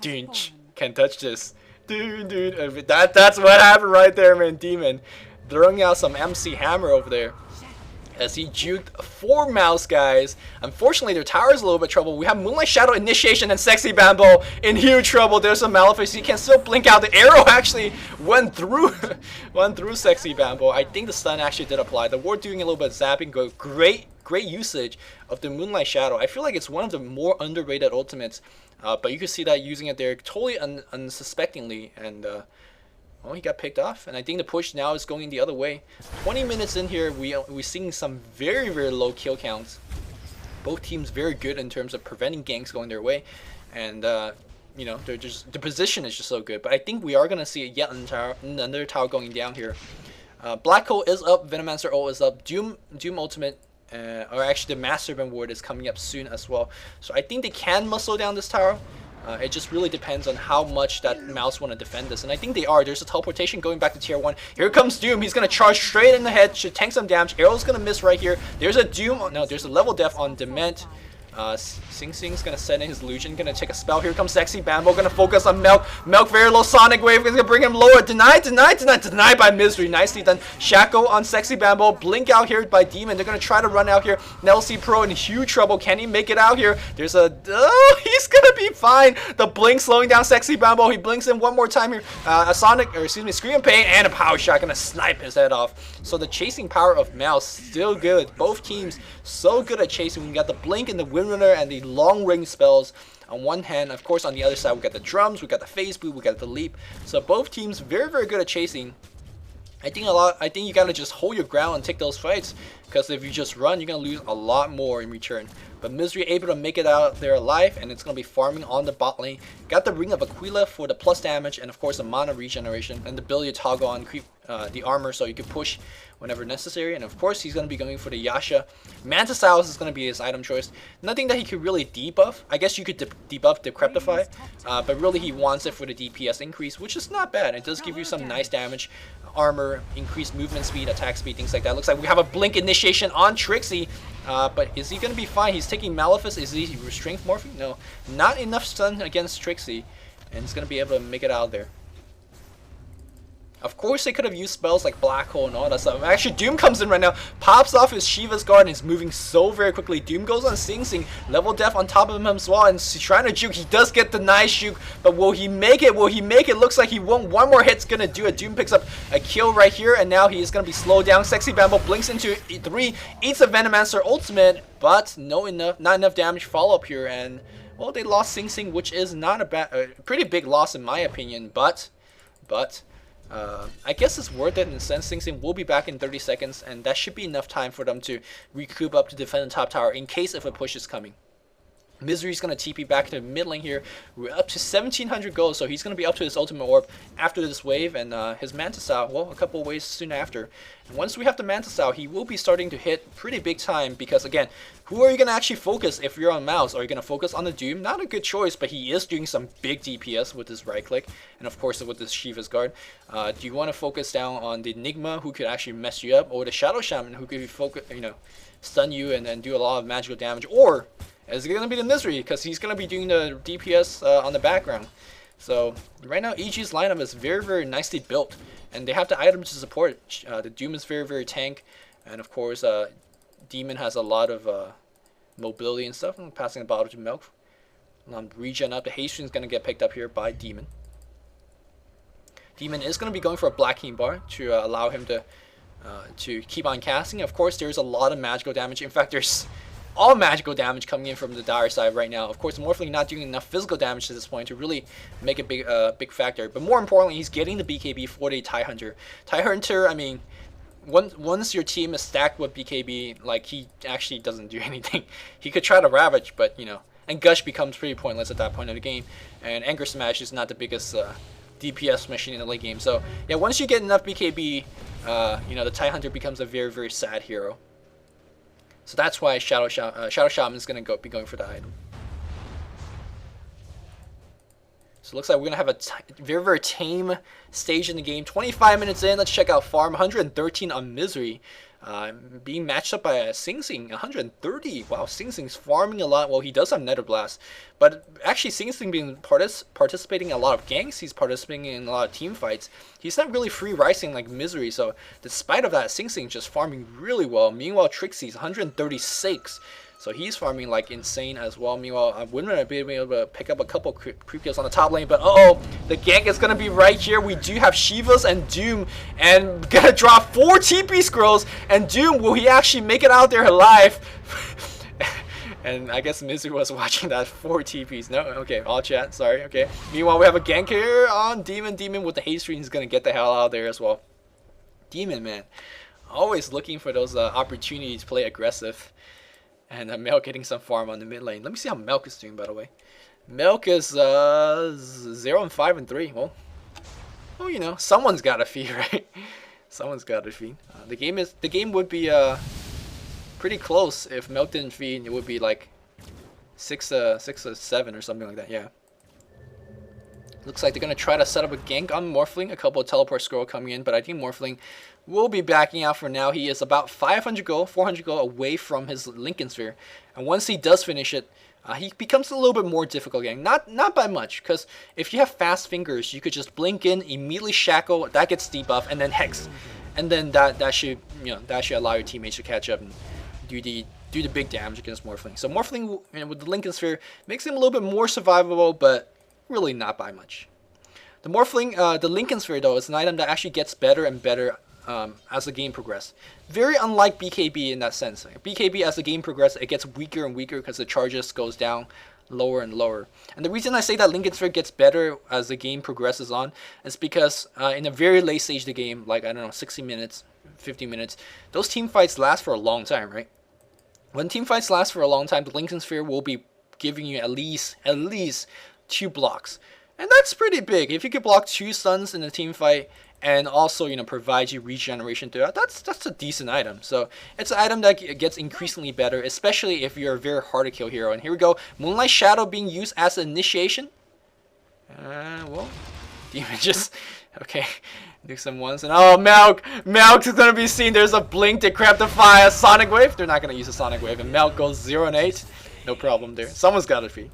doon. Can't touch this. Doon doon. That's what happened right there, man. Demon throwing out some MC Hammer over there as he juked 4 Mouse guys. Unfortunately, their tower is a little bit trouble. We have Moonlight Shadow Initiation and Sexy Bamboo in huge trouble. There's a Malefice. He can still blink out. The arrow actually went through Sexy Bamboo. I think the stun actually did apply. The ward doing a little bit of zapping. Great usage of the Moonlight Shadow. I feel like it's one of the more underrated ultimates. But you can see that using it there totally unsuspectingly. And well, he got picked off, and I think the push now is going the other way. 20 minutes in here, we're seeing some very low kill counts. Both teams very good in terms of preventing ganks going their way, and you know, the position is just so good. But I think we are gonna see yet another tower going down here. Black Hole is up, Venomancer ult is up, Doom ultimate. Or actually the Master Band ward is coming up soon as well. So I think they can muscle down this tower. It just really depends on how much that Mouse want to defend this. And I think they are. There's a teleportation going back to tier 1. Here comes Doom. He's going to charge straight in the head. Should tank some damage. Arrow's going to miss right here. There's a Doom. Oh, no, there's a level death on Dement. Sing Sing's gonna send in his illusion, gonna take a spell. Here comes Sexy Bamboo, gonna focus on Milk. Milk very low Sonic Wave, gonna bring him lower. Denied by Misery. Nicely done. Shaco on Sexy Bamboo. Blink out here by Demon. They're gonna try to run out here. Nelsie Pro in huge trouble. Can he make it out here? There's a he's gonna be fine. The blink slowing down Sexy Bamboo. He blinks in one more time here. A Scream Pain and a Power Shot gonna snipe his head off. So the chasing power of Mouse still good. Both teams so good at chasing. We got the blink and the Windrunner and the long range spells on one hand. Of course, on the other side, we got the drums, we got the phase boot, we got the leap. So both teams very good at chasing. I think you gotta just hold your ground and take those fights, because if you just run, you're gonna lose a lot more in return. But Misery able to make it out there alive, and it's gonna be farming on the bot lane. Got the Ring of Aquila for the plus damage, and of course the mana regeneration, and the ability to toggle on the armor so you can push whenever necessary. And of course he's going to be going for the Yasha. Mantis Styles is going to be his item choice. Nothing that he could really debuff. I guess you could debuff Decrepify, but really he wants it for the DPS increase, which is not bad. It does give you some nice damage, armor, increased movement speed, attack speed, things like that. Looks like we have a blink initiation on Trixie, but is he going to be fine? He's taking Malefice. Is he strength morphing? No, not enough stun against Trixie, and he's going to be able to make it out there. Of course, they could have used spells like Black Hole and all that stuff. Actually, Doom comes in right now, pops off his Shiva's Guard, and is moving so very quickly. Doom goes on Sing Sing, level death on top of him as well, and he's trying to juke. He does get the nice juke, but will he make it? Will he make it? Looks like he won't. One more hit's gonna do it. Doom picks up a kill right here, and now he is gonna be slowed down. Sexy Bamboo blinks into 3, eats a Venomancer ultimate, but not enough damage follow up here, and well, they lost Sing Sing, which is not a pretty big loss in my opinion, but I guess it's worth it in a sense. Sing Sing will be back in 30 seconds, and that should be enough time for them to recoup up to defend the top tower in case if a push is coming. Misery's going to TP back to mid lane here. We're up to 1700 gold, so he's going to be up to his ultimate orb after this wave, and his Mantis out, well, a couple of waves soon after. And once we have the Mantis out, he will be starting to hit pretty big time, because again, who are you going to actually focus if you're on Mouse? Are you going to focus on the Doom? Not a good choice, but he is doing some big DPS with his right click, and of course with his Shiva's Guard. Do you want to focus down on the Enigma, who could actually mess you up, or the Shadow Shaman, who could focus, stun you and do a lot of magical damage, or is it going to be the Misery, because he's going to be doing the DPS on the background. So right now EG's lineup is very nicely built, and they have the items to support it. The Doom is very tank, and of course Demon has a lot of mobility and stuff. I'm passing the bottle to Milk. Regen up. The Hastings is going to get picked up here by Demon. Demon is going to be going for a Black King bar to allow him to to keep on casting. Of course, there's a lot of magical damage. In fact, there's all magical damage coming in from the dire side right now. Of course, Morphling not doing enough physical damage to this point to really make a big factor. But more importantly, he's getting the BKB for the TIE Hunter. TIE Hunter, I mean, once your team is stacked with BKB, like, he actually doesn't do anything. He could try to Ravage, but, you know, and Gush becomes pretty pointless at that point of the game. And Anger Smash is not the biggest DPS machine in the late game. So, yeah, once you get enough BKB, you know, the TIE Hunter becomes a very, very sad hero. So that's why Shadow Shaman is going to be going for the item. So it looks like we're going to have a very, very tame stage in the game. 25 minutes in, let's check out Farm. 113 on Misery. Being matched up by Sing Sing, 130. Wow, Sing Sing's farming a lot. Well, he does have Nether Blast, but actually Sing Sing being participating in a lot of ganks. He's participating in a lot of team fights. He's not really free rising like Misery. So despite of that, Sing Sing just farming really well. Meanwhile, Trixie's 136. So he's farming like insane as well. Meanwhile, Winman be able to pick up a couple creep kills on the top lane, but the gank is gonna be right here. We do have Shivas and Doom, and gonna drop 4 TP scrolls. And Doom, will he actually make it out there alive? And I guess Mizu was watching that 4 TPs. No, okay, all chat. Sorry. Okay. Meanwhile, we have a gank here on Demon. Demon with the haste screen is gonna get the hell out there as well. Demon, man, always looking for those opportunities to play aggressive. And Milk getting some farm on the mid lane. Let me see how Milk is doing, by the way. Milk is 0 and 5 and 3. Well, you know, someone's got to feed, right? Someone's got to feed. The game would be pretty close if Milk didn't feed. It would be like 6 to 7 or something like that. Yeah. Looks like they're gonna try to set up a gank on Morphling. A couple of teleport scroll coming in, but I think Morphling will be backing out for now. He is about 500 gold, 400 gold away from his Lincoln Sphere, and once he does finish it, he becomes a little bit more difficult gank. Not by much, because if you have fast fingers, you could just blink in, immediately shackle, that gets debuff, and then hex, and then that should allow your teammates to catch up and do the big damage against Morphling. So Morphling, you know, with the Lincoln Sphere makes him a little bit more survivable, but really not by much. The Morphling, the Lincoln Sphere though, is an item that actually gets better and better as the game progresses. Very unlike BKB in that sense. BKB, as the game progresses, it gets weaker and weaker because the charges goes down lower and lower. And the reason I say that Lincoln Sphere gets better as the game progresses on is because in a very late stage of the game, like, I don't know, 60 minutes, 50 minutes, those team fights last for a long time, right? When team fights last for a long time, the Lincoln Sphere will be giving you at least 2 blocks, and that's pretty big. If you could block 2 stuns in a team fight and also, you know, provide you regeneration throughout, that's a decent item. So it's an item that gets increasingly better, especially if you're a very hard to kill hero. And here we go, Moonlight Shadow being used as an initiation. Well, Demon just okay. Do some ones, and Milk is gonna be seen. There's a blink to grab the fire, Sonic Wave. They're not gonna use a Sonic Wave, and Milk goes 0 and 8. No problem there. Someone's got to feed.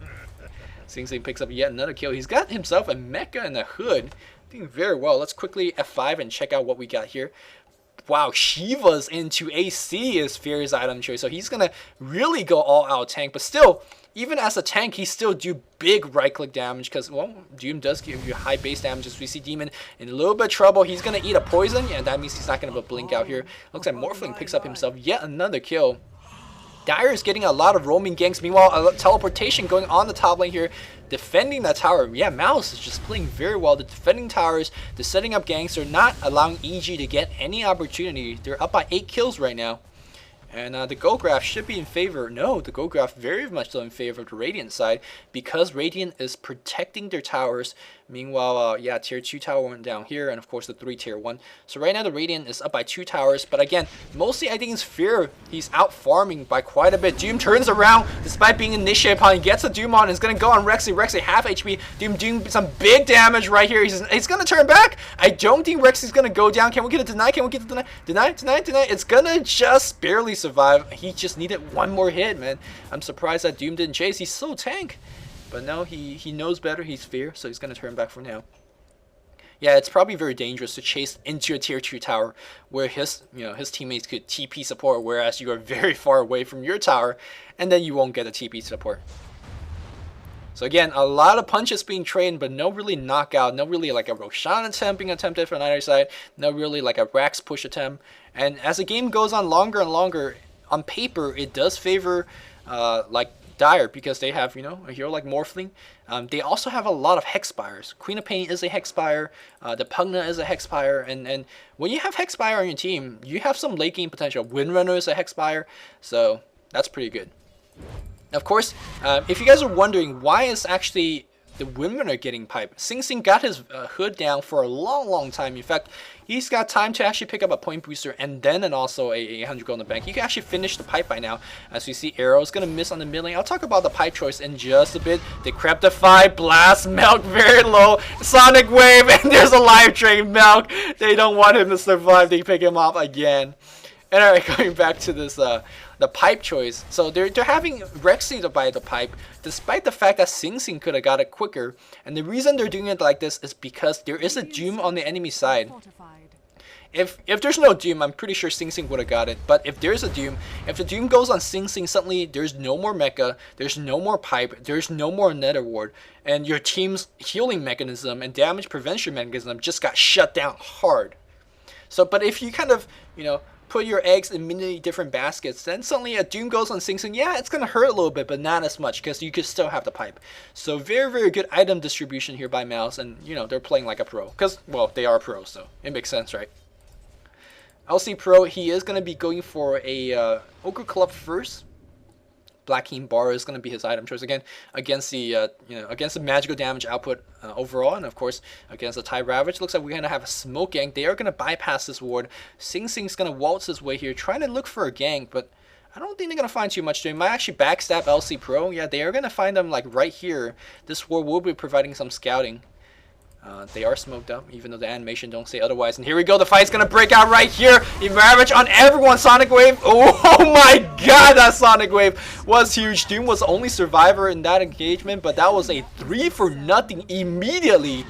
Sing Sing picks up yet another kill. He's got himself a mecha and a hood. Doing very well. Let's quickly F5 and check out what we got here. Wow, Shiva's into AC is Fear's item choice. So he's going to really go all out tank. But still, even as a tank, he still do big right-click damage. Because, well, Doom does give you high base damage. As we see Demon in a little bit of trouble. He's going to eat a poison. Yeah, that means he's not going to blink out here. Looks like Morphling picks up himself yet another kill. Dire is getting a lot of roaming ganks. Meanwhile, a teleportation going on the top lane here, defending that tower. Yeah, Mouz is just playing very well. The defending towers, the setting up ganks, are not allowing EG to get any opportunity. They're up by 8 kills right now. And the gold graph should be in favor. No, the gold graph very much so in favor of the Radiant side, because Radiant is protecting their towers. Meanwhile, yeah, tier 2 tower went down here, and of course the 3 tier 1. So right now the Radiant is up by 2 towers, but again, mostly I think it's Fear. He's out farming by quite a bit. Doom turns around despite being initiated upon. He gets a Doom on, and is going to go on Rexy. Rexy half HP. Doom doing some big damage right here. He's going to turn back. I don't think Rexy's going to go down. Can we get a deny? Can we get a deny? Deny. It's going to just barely survive. He just needed one more hit, man. I'm surprised that Doom didn't chase. He's so tank. But no, he knows better. He's Fear, so he's going to turn back for now. Yeah, it's probably very dangerous to chase into a tier 2 tower where his teammates could TP support, whereas you are very far away from your tower, and then you won't get a TP support. So again, a lot of punches being traded, but no really knockout, no really like a Roshan attempt being attempted from either side, no really like a Rax push attempt. And as the game goes on longer and longer, on paper it does favor like Dire, because they have, you know, a hero like Morphling. They also have a lot of Hexspires. Queen of Pain is a Hexspire, the Pugna is a Hexspire, and when you have Hexspire on your team, you have some late game potential. Windrunner is a Hexspire, so that's pretty good. Of course, if you guys are wondering why is actually the Windrunner getting pipe, Sing Sing got his hood down for a long time. In fact, he's got time to actually pick up a point booster and then also a 100 gold in the bank. He can actually finish the pipe by now. As we see, Arrow is going to miss on the mid lane. I'll talk about the pipe choice in just a bit. Decrepify, Blast, Milk very low, Sonic Wave, and there's a live train Milk. They don't want him to survive. They pick him up again. And alright, going back to this, the pipe choice. So they're having Rexy to buy the pipe, despite the fact that Sing Sing could have got it quicker. And the reason they're doing it like this is because there is a Doom on the enemy side. If there's no Doom, I'm pretty sure Sing Sing would have got it. But if there's a Doom, if the Doom goes on Sing Sing, suddenly there's no more mecha, there's no more pipe, there's no more Nether Ward, and your team's healing mechanism and damage prevention mechanism just got shut down hard. So, but if you kind of, you know, put your eggs in many different baskets, then suddenly a Doom goes on Sing Sing, yeah, it's going to hurt a little bit, but not as much, because you could still have the pipe. So very good item distribution here by Mouz, and, you know, they're playing like a pro. Because, well, they are pros, so it makes sense, right? LC Pro, he is going to be going for a Ogre Club first. Black Keen Bar is going to be his item choice again against the against the magical damage output overall, and of course against the Tide Ravage. Looks like we're going to have a smoke gank. They are going to bypass this ward. Sing Sing's going to waltz his way here, trying to look for a gank, but I don't think they're going to find too much. They might actually backstab LC Pro. Yeah, they are going to find them like right here. This ward will be providing some scouting. They are smoked up, even though the animation don't say otherwise. And here we go, the fight's gonna break out right here. Ravage on everyone, Sonic Wave. Oh my god, that Sonic Wave was huge. Doom was the only survivor in that engagement, but that was a 3-for-0 immediately.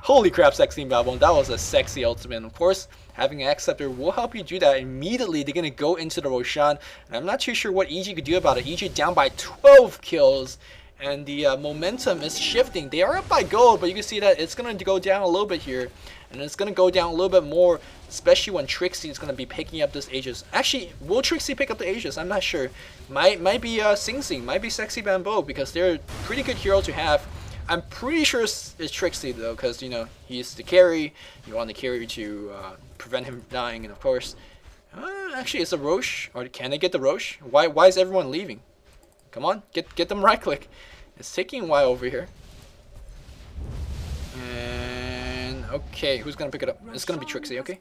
Holy crap, Sexy Babylon. That was a sexy ultimate. And of course, having an X-Scepter will help you do that. Immediately, they're gonna go into the Roshan. And I'm not too sure what EG could do about it. EG down by 12 kills. And the momentum is shifting. They are up by gold, but you can see that it's going to go down a little bit here. And it's going to go down a little bit more, especially when Trixie is going to be picking up this Aegis. Actually, will Trixie pick up the Aegis? I'm not sure. Might be Sing Sing, might be Sexy Bamboo, because they're a pretty good hero to have. I'm pretty sure it's Trixie, though, because, you know, he's the carry. You want the carry to prevent him dying, and of course... actually, it's a Roche. Or can they get the Roche? Why is everyone leaving? Come on, get them right click. It's taking a while over here. And okay, who's gonna pick it up? It's gonna be Trixie, okay?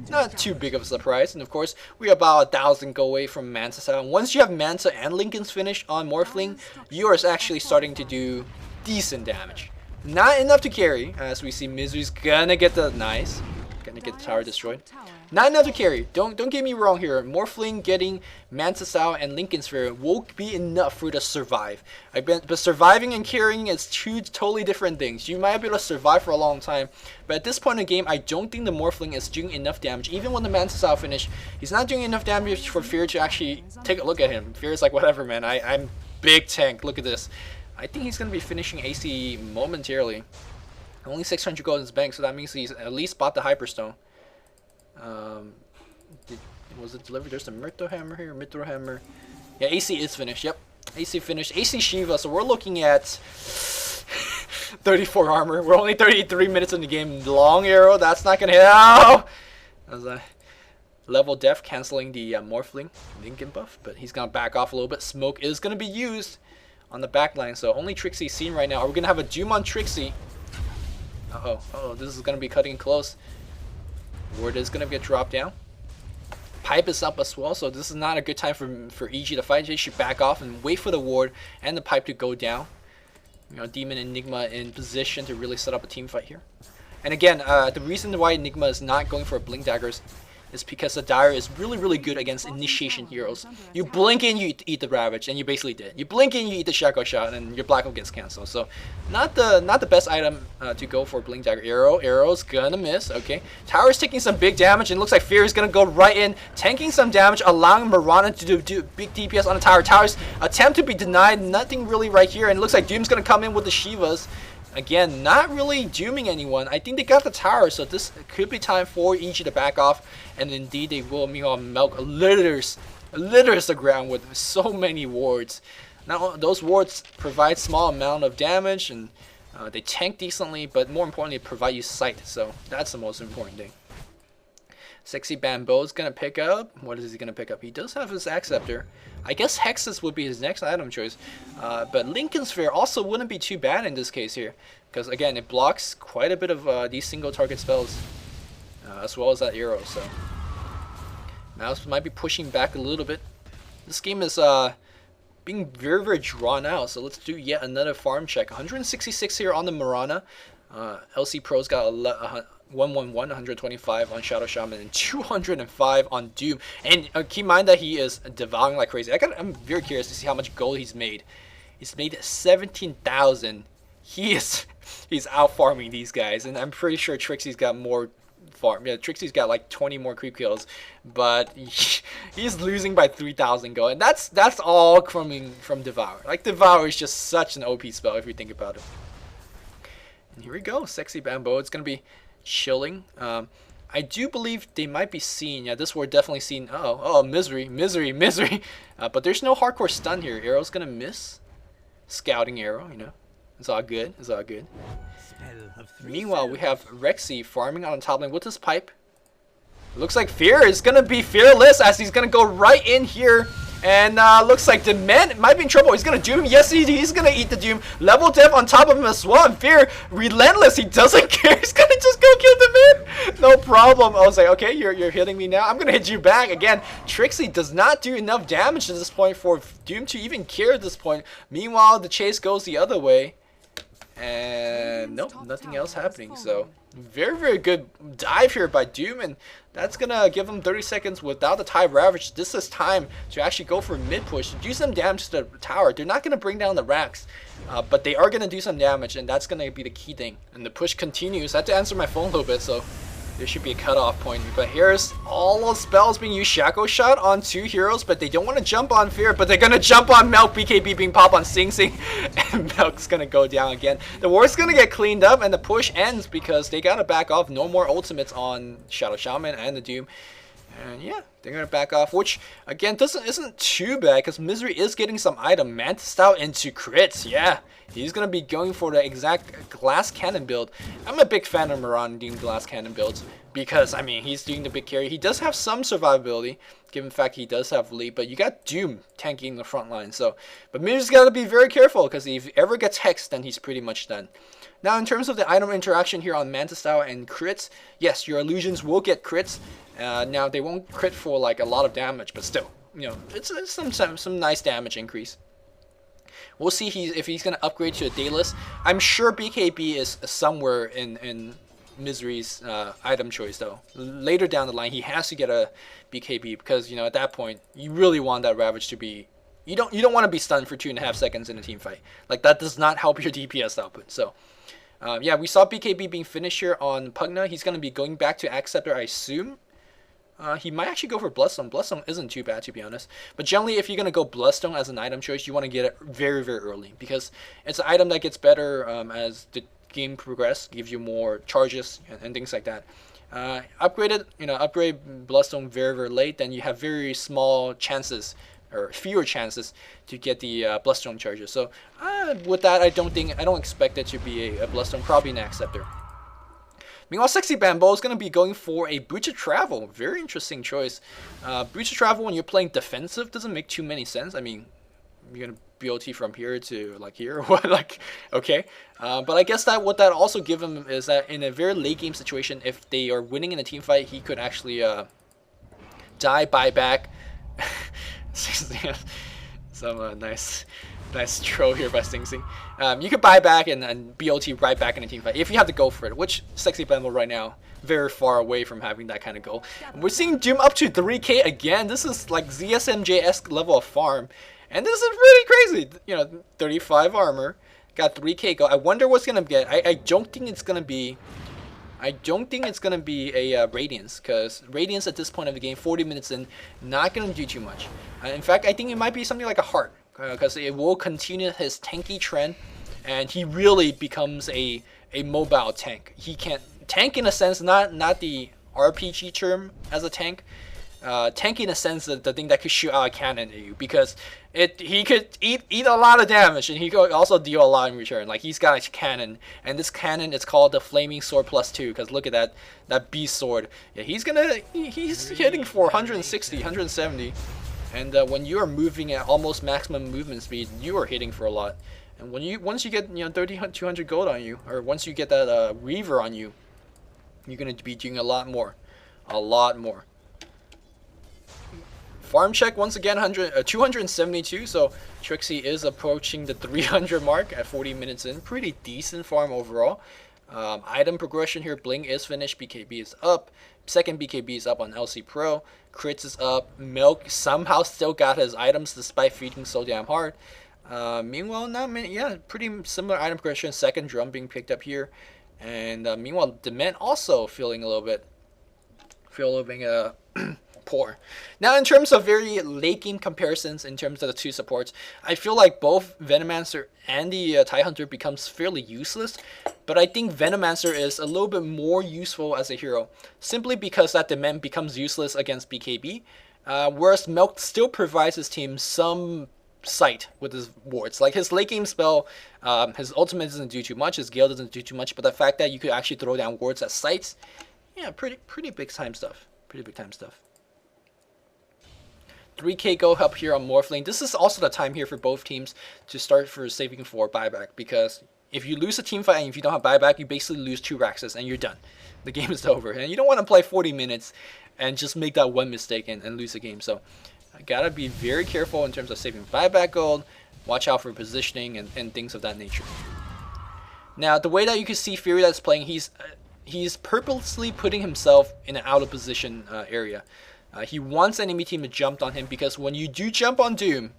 Not too big of a surprise. And of course, we're about 1,000 go away from Manta. Once you have Manta and Lincoln's finish on Morphling, you are actually starting to do decent damage. Not enough to carry, as we see Mizu's gonna get the nice. Gonna get the tower destroyed. Not enough to carry. Don't get me wrong here. Morphling getting Manta Sao and Lincoln Sphere will be enough for you to survive. But surviving and carrying is two totally different things. You might be able to survive for a long time, but at this point in the game, I don't think the Morphling is doing enough damage. Even when the Manta Sao finish, he's not doing enough damage for Fear to actually take a look at him. Fear is like, whatever, man. I'm big tank. Look at this. I think he's gonna be finishing AC momentarily. Only 600 gold in his bank, so that means he's at least bought the Hyperstone. Was it delivered? There's a Myrto Hammer here, Mithra Hammer. Yeah, AC is finished, yep. AC finished. AC Shiva, so we're looking at 34 armor. We're only 33 minutes in the game. Long arrow, that's not gonna hit. Oh! That was a level def, canceling the Morphling Lincoln buff, but he's gonna back off a little bit. Smoke is gonna be used on the back line, so only Trixie seen right now. Are we gonna have a Doom on Trixie? Uh-oh, this is going to be cutting close. Ward is going to get dropped down. Pipe is up as well, so this is not a good time for EG to fight. They should back off and wait for the ward and the pipe to go down. You know, Demon Enigma in position to really set up a team fight here. And again, the reason why Enigma is not going for a Blink Daggers is because the Dire is really good against initiation heroes. You blink and you eat the Ravage, and you basically did. You blink and you eat the Shackle Shot, and your Black Hole gets cancelled. So not the best item to go for Blink Dagger. Arrow's gonna miss. Okay, Tower's taking some big damage, and it looks like Fear is gonna go right in, tanking some damage, allowing Mirana to do big DPS on the Tower. Tower's attempt to be denied, nothing really right here, and it looks like Doom's gonna come in with the Shivas. Again, not really dooming anyone. I think they got the tower, so this could be time for EG to back off. And indeed, they will. Meanwhile, Milk litters the ground with so many wards. Now, those wards provide small amount of damage, and they tank decently, but more importantly, provide you sight. So that's the most important thing. Sexy Bamboo is going to pick up. What is he going to pick up? He does have his Acceptor. I guess Hexes would be his next item choice. But Lincoln Sphere also wouldn't be too bad in this case here. Because again, it blocks quite a bit of these single target spells. As well as that arrow. So Mouz might be pushing back a little bit. This game is being very drawn out. So let's do yet another farm check. 166 here on the Mirana. LC Pro's got 125 on Shadow Shaman and 205 on Doom. And keep in mind that he is devouring like crazy. I'm very curious to see how much gold he's made. He's made 17,000. He's out farming these guys, and I'm pretty sure Trixie's got more farm. Yeah, Trixie's got like 20 more creep kills, but he's losing by 3,000 gold, and that's all coming from Devour. Like Devour is just such an OP spell if you think about it. And here we go, Sexy Bamboo. It's gonna be chilling. I do believe they might be seeing. Yeah, this word definitely seen. Oh, misery. But there's no hardcore stun here. Arrow's gonna miss. Scouting arrow, you know. It's all good. Meanwhile, we have Rexy farming on top lane with his pipe. Looks like Fear is gonna be fearless as he's gonna go right in here. And looks like the man might be in trouble. He's gonna doom. Yes, he's gonna eat the doom. Level dev on top of him as well. And Fear, relentless. He doesn't care. He's gonna just go kill the man. No problem. I was like, okay, you're hitting me now. I'm gonna hit you back again. Trixie does not do enough damage at this point for Doom to even care at this point. Meanwhile, the chase goes the other way. And nope, nothing else happening. So very good dive here by Doom, and that's gonna give him 30 seconds without the Tide Ravage. This is time to actually go for mid push, do some damage to the tower. They're not gonna bring down the racks, but they are gonna do some damage, and that's gonna be the key thing. And the push continues. I had to answer my phone a little bit, so there should be a cutoff point. But here's all those spells being used. Shackle Shot on 2 heroes, but they don't want to jump on Fear, but they're gonna jump on Milk. BKB being popped on Sing Sing, and Milk's gonna go down again. The war's gonna get cleaned up, and the push ends because they gotta back off. No more ultimates on Shadow Shaman and the Doom. And yeah, they're gonna back off, which again isn't too bad because Misery is getting some item. Mantis Style into crits. Yeah, he's gonna be going for the exact glass cannon build. I'm a big fan of Moran doing glass cannon builds because I mean he's doing the big carry. He does have some survivability, given the fact he does have lead, but you got Doom tanking the front line. So, but Misery's gotta be very careful because if he ever gets hexed, then he's pretty much done. Now, in terms of the item interaction here on Mantis Style and crits, yes, your illusions will get crits. Now they won't crit for like a lot of damage, but still, you know, it's some nice damage increase. We'll see if he's gonna upgrade to a Dayless. I'm sure BKB is somewhere in Misery's item choice though. Later down the line, he has to get a BKB because you know at that point you really want that Ravage to be. You don't want to be stunned for 2.5 seconds in a team fight. Like that does not help your DPS output. So. Yeah, we saw BKB being finished here on Pugna. He's going to be going back to Acceptor, I assume. He might actually go for Bloodstone. Bloodstone isn't too bad, to be honest. But generally, if you're going to go Bloodstone as an item choice, you want to get it very early. Because it's an item that gets better as the game progresses, gives you more charges and things like that. Upgrade Bloodstone very late, then you have very small chances or fewer chances to get the Bloodstone charges. So with that, I don't expect it to be a Bloodstone, probably an Acceptor. Meanwhile, Sexy Bamboo is going to be going for a Boots of Travel. Very interesting choice. Boots of Travel when you're playing defensive doesn't make too many sense. I mean, you're going to BOT from here to like here or what? Like, okay. But I guess that what that also give him is that in a very late game situation, if they are winning in a team fight, he could actually die, buy back. Some nice troll here by Sing Sing. You could buy back and BOT right back in a team fight if you have to go for it, which Sexy Bamboo right now very far away from having that kind of gold. And we're seeing Doom up to 3k again. This is like ZSMJ-esque level of farm. And this is really crazy. You know, 35 armor. Got 3k gold. I wonder what's going to get. I don't think it's going to be... I don't think it's going to be a Radiance, because Radiance at this point of the game, 40 minutes in, not going to do too much. In fact, I think it might be something like a Heart, because it will continue his tanky trend, and he really becomes a mobile tank. He can't... Tank in a sense, not the RPG term as a tank. Tank in a sense that the thing that could shoot out a cannon at you, because he could eat a lot of damage, and he could also deal a lot in return. Like, he's got a cannon, and this cannon is called the Flaming Sword +2, because look at that beast sword. Yeah, he's hitting for 160, 170, and when you are moving at almost maximum movement speed, you are hitting for a lot. And once you get 200 gold on you, or once you get that Reaver on you, you're gonna be doing a lot more. Farm check once again, 272. So Trixie is approaching the 300 mark at 40 minutes in. Pretty decent farm overall. Item progression here. Bling is finished. BKB is up. Second BKB is up on LC Pro. Crits is up. Milk somehow still got his items despite feeding so damn hard. Meanwhile, not many. Yeah, pretty similar item progression. Second drum being picked up here. And meanwhile, Dement also feeling a little bit poor. Now, in terms of very late game comparisons, in terms of the two supports, I feel like both Venomancer and the Tidehunter becomes fairly useless. But I think Venomancer is a little bit more useful as a hero, simply because that Dement becomes useless against BKB, whereas Milk still provides his team some sight with his wards. Like, his late game spell, his ultimate doesn't do too much, his Gale doesn't do too much, but the fact that you could actually throw down wards at sights, yeah, pretty big time stuff. 3k go help here on Morphling. This is also the time here for both teams to start for saving for buyback, because if you lose a team fight and if you don't have buyback, you basically lose 2 Raxes and you're done. The game is over, and you don't want to play 40 minutes and just make that one mistake and lose the game. So I gotta be very careful in terms of saving buyback gold. Watch out for positioning and things of that nature. Now, the way that you can see Fury that's playing, he's purposely putting himself in an out of position area. He wants enemy team to jump on him, because when you do jump on Doom,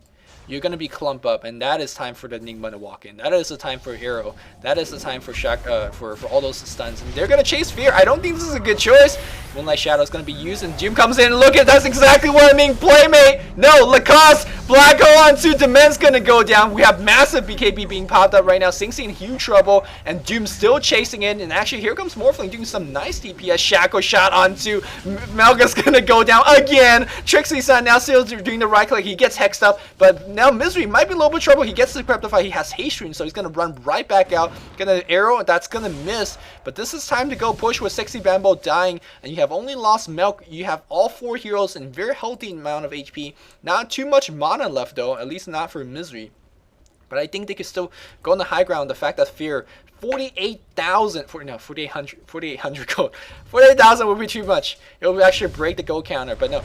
you're going to be clump up, and that is time for the Enigma to walk in. That is the time for Arrow. That is the time for for all those stuns. And they're going to chase Fear. I don't think this is a good choice. Moonlight Shadow is going to be used, and Doom comes in. Look at that's exactly what I mean. Playmate. No, Lacoste. Black hole on 2. Dement's going to go down. We have massive BKB being popped up right now. Sing's in huge trouble, and Doom still chasing in. And actually, here comes Morphling doing some nice DPS. Shackle shot onto Melga's going to go down again. Trixie's now still doing the right click. He gets hexed up, but now Misery might be in a little bit of trouble. He gets the Preptify. He has haste stream, so he's going to run right back out. Gonna arrow, that's going to miss. But this is time to go push with Sexy Bambo dying, and you have only lost Milk. You have all 4 heroes in very healthy amount of HP. Not too much mana left though, at least not for Misery. But I think they could still go on the high ground. The fact that Fear 4,800 gold. 48,000 would be too much. It would actually break the gold counter, but no.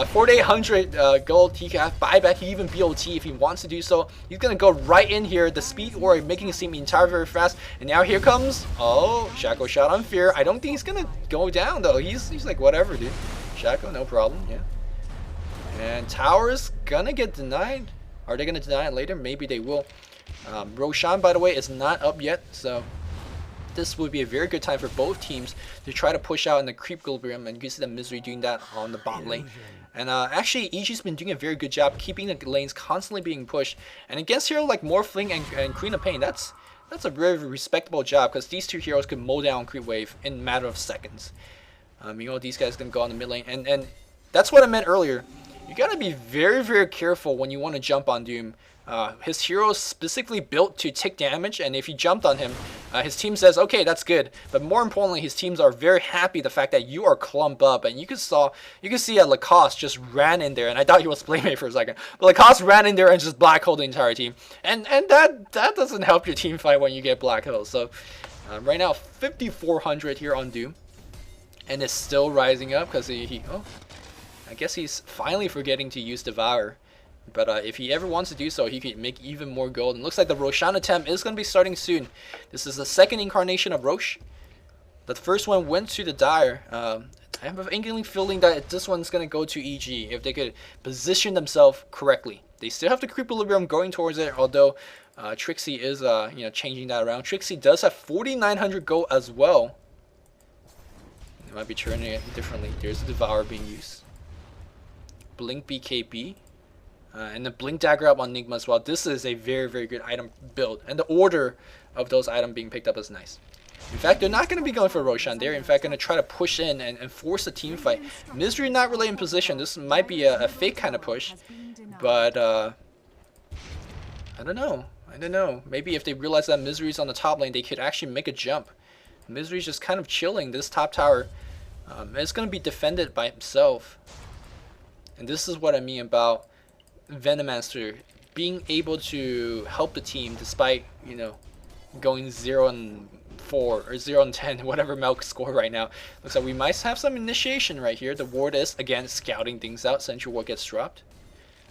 4,800 gold. He can have buyback. He can even BOT if he wants to do so. He's gonna go right in here. The speed or making it seem entire very fast. And now here comes Shaco shot on Fear. I don't think he's gonna go down though. He's like whatever, dude. Shaco, no problem. Yeah. And Tower's gonna get denied. Are they gonna deny it later? Maybe they will. Roshan, by the way, is not up yet, so this would be a very good time for both teams to try to push out in the creep equilibrium, and you can see the Misery doing that on the bot lane. And actually, EG's been doing a very good job keeping the lanes constantly being pushed. And against hero like Morphling and Queen of Pain, that's a very respectable job, because these 2 heroes can mow down creep wave in a matter of seconds. These guys can go on the mid lane, and that's what I meant earlier. You gotta be very careful when you want to jump on Doom. His hero is specifically built to take damage, and if you jumped on him, his team says, okay, that's good. But more importantly, his teams are very happy the fact that you are clumped up, and you can see Lacoste just ran in there, and I thought he was Playmate for a second, but Lacoste ran in there and just black holed the entire team, and that doesn't help your team fight when you get black hole. So right now, 5,400 here on Doom, and it's still rising up because I guess he's finally forgetting to use Devour. But if he ever wants to do so, he could make even more gold. And looks like the Roshan attempt is going to be starting soon. This is the second incarnation of Rosh. The first one went to the Dire. I have an inkling feeling that this one's going to go to EG if they could position themselves correctly. They still have the Creepilibrium going towards it, although Trixie is changing that around. Trixie does have 4,900 gold as well. They might be turning it differently. There's a Devour being used. Blink BKB. And the Blink Dagger up on Nigma as well. This is a very, very good item build. And the order of those items being picked up is nice. In fact, they're not going to be going for Roshan. They're in fact going to try to push in and force a team fight. Misery not really in position. This might be a fake kind of push. But, I don't know. I don't know. Maybe if they realize that Misery's on the top lane, they could actually make a jump. Misery's just kind of chilling. This top tower is going to be defended by himself. And this is what I mean about Venomancer being able to help the team despite, going 0-4 or 0-10, whatever Melk score right now. Looks like we might have some initiation right here. The ward is, again, scouting things out. Sentry Ward gets dropped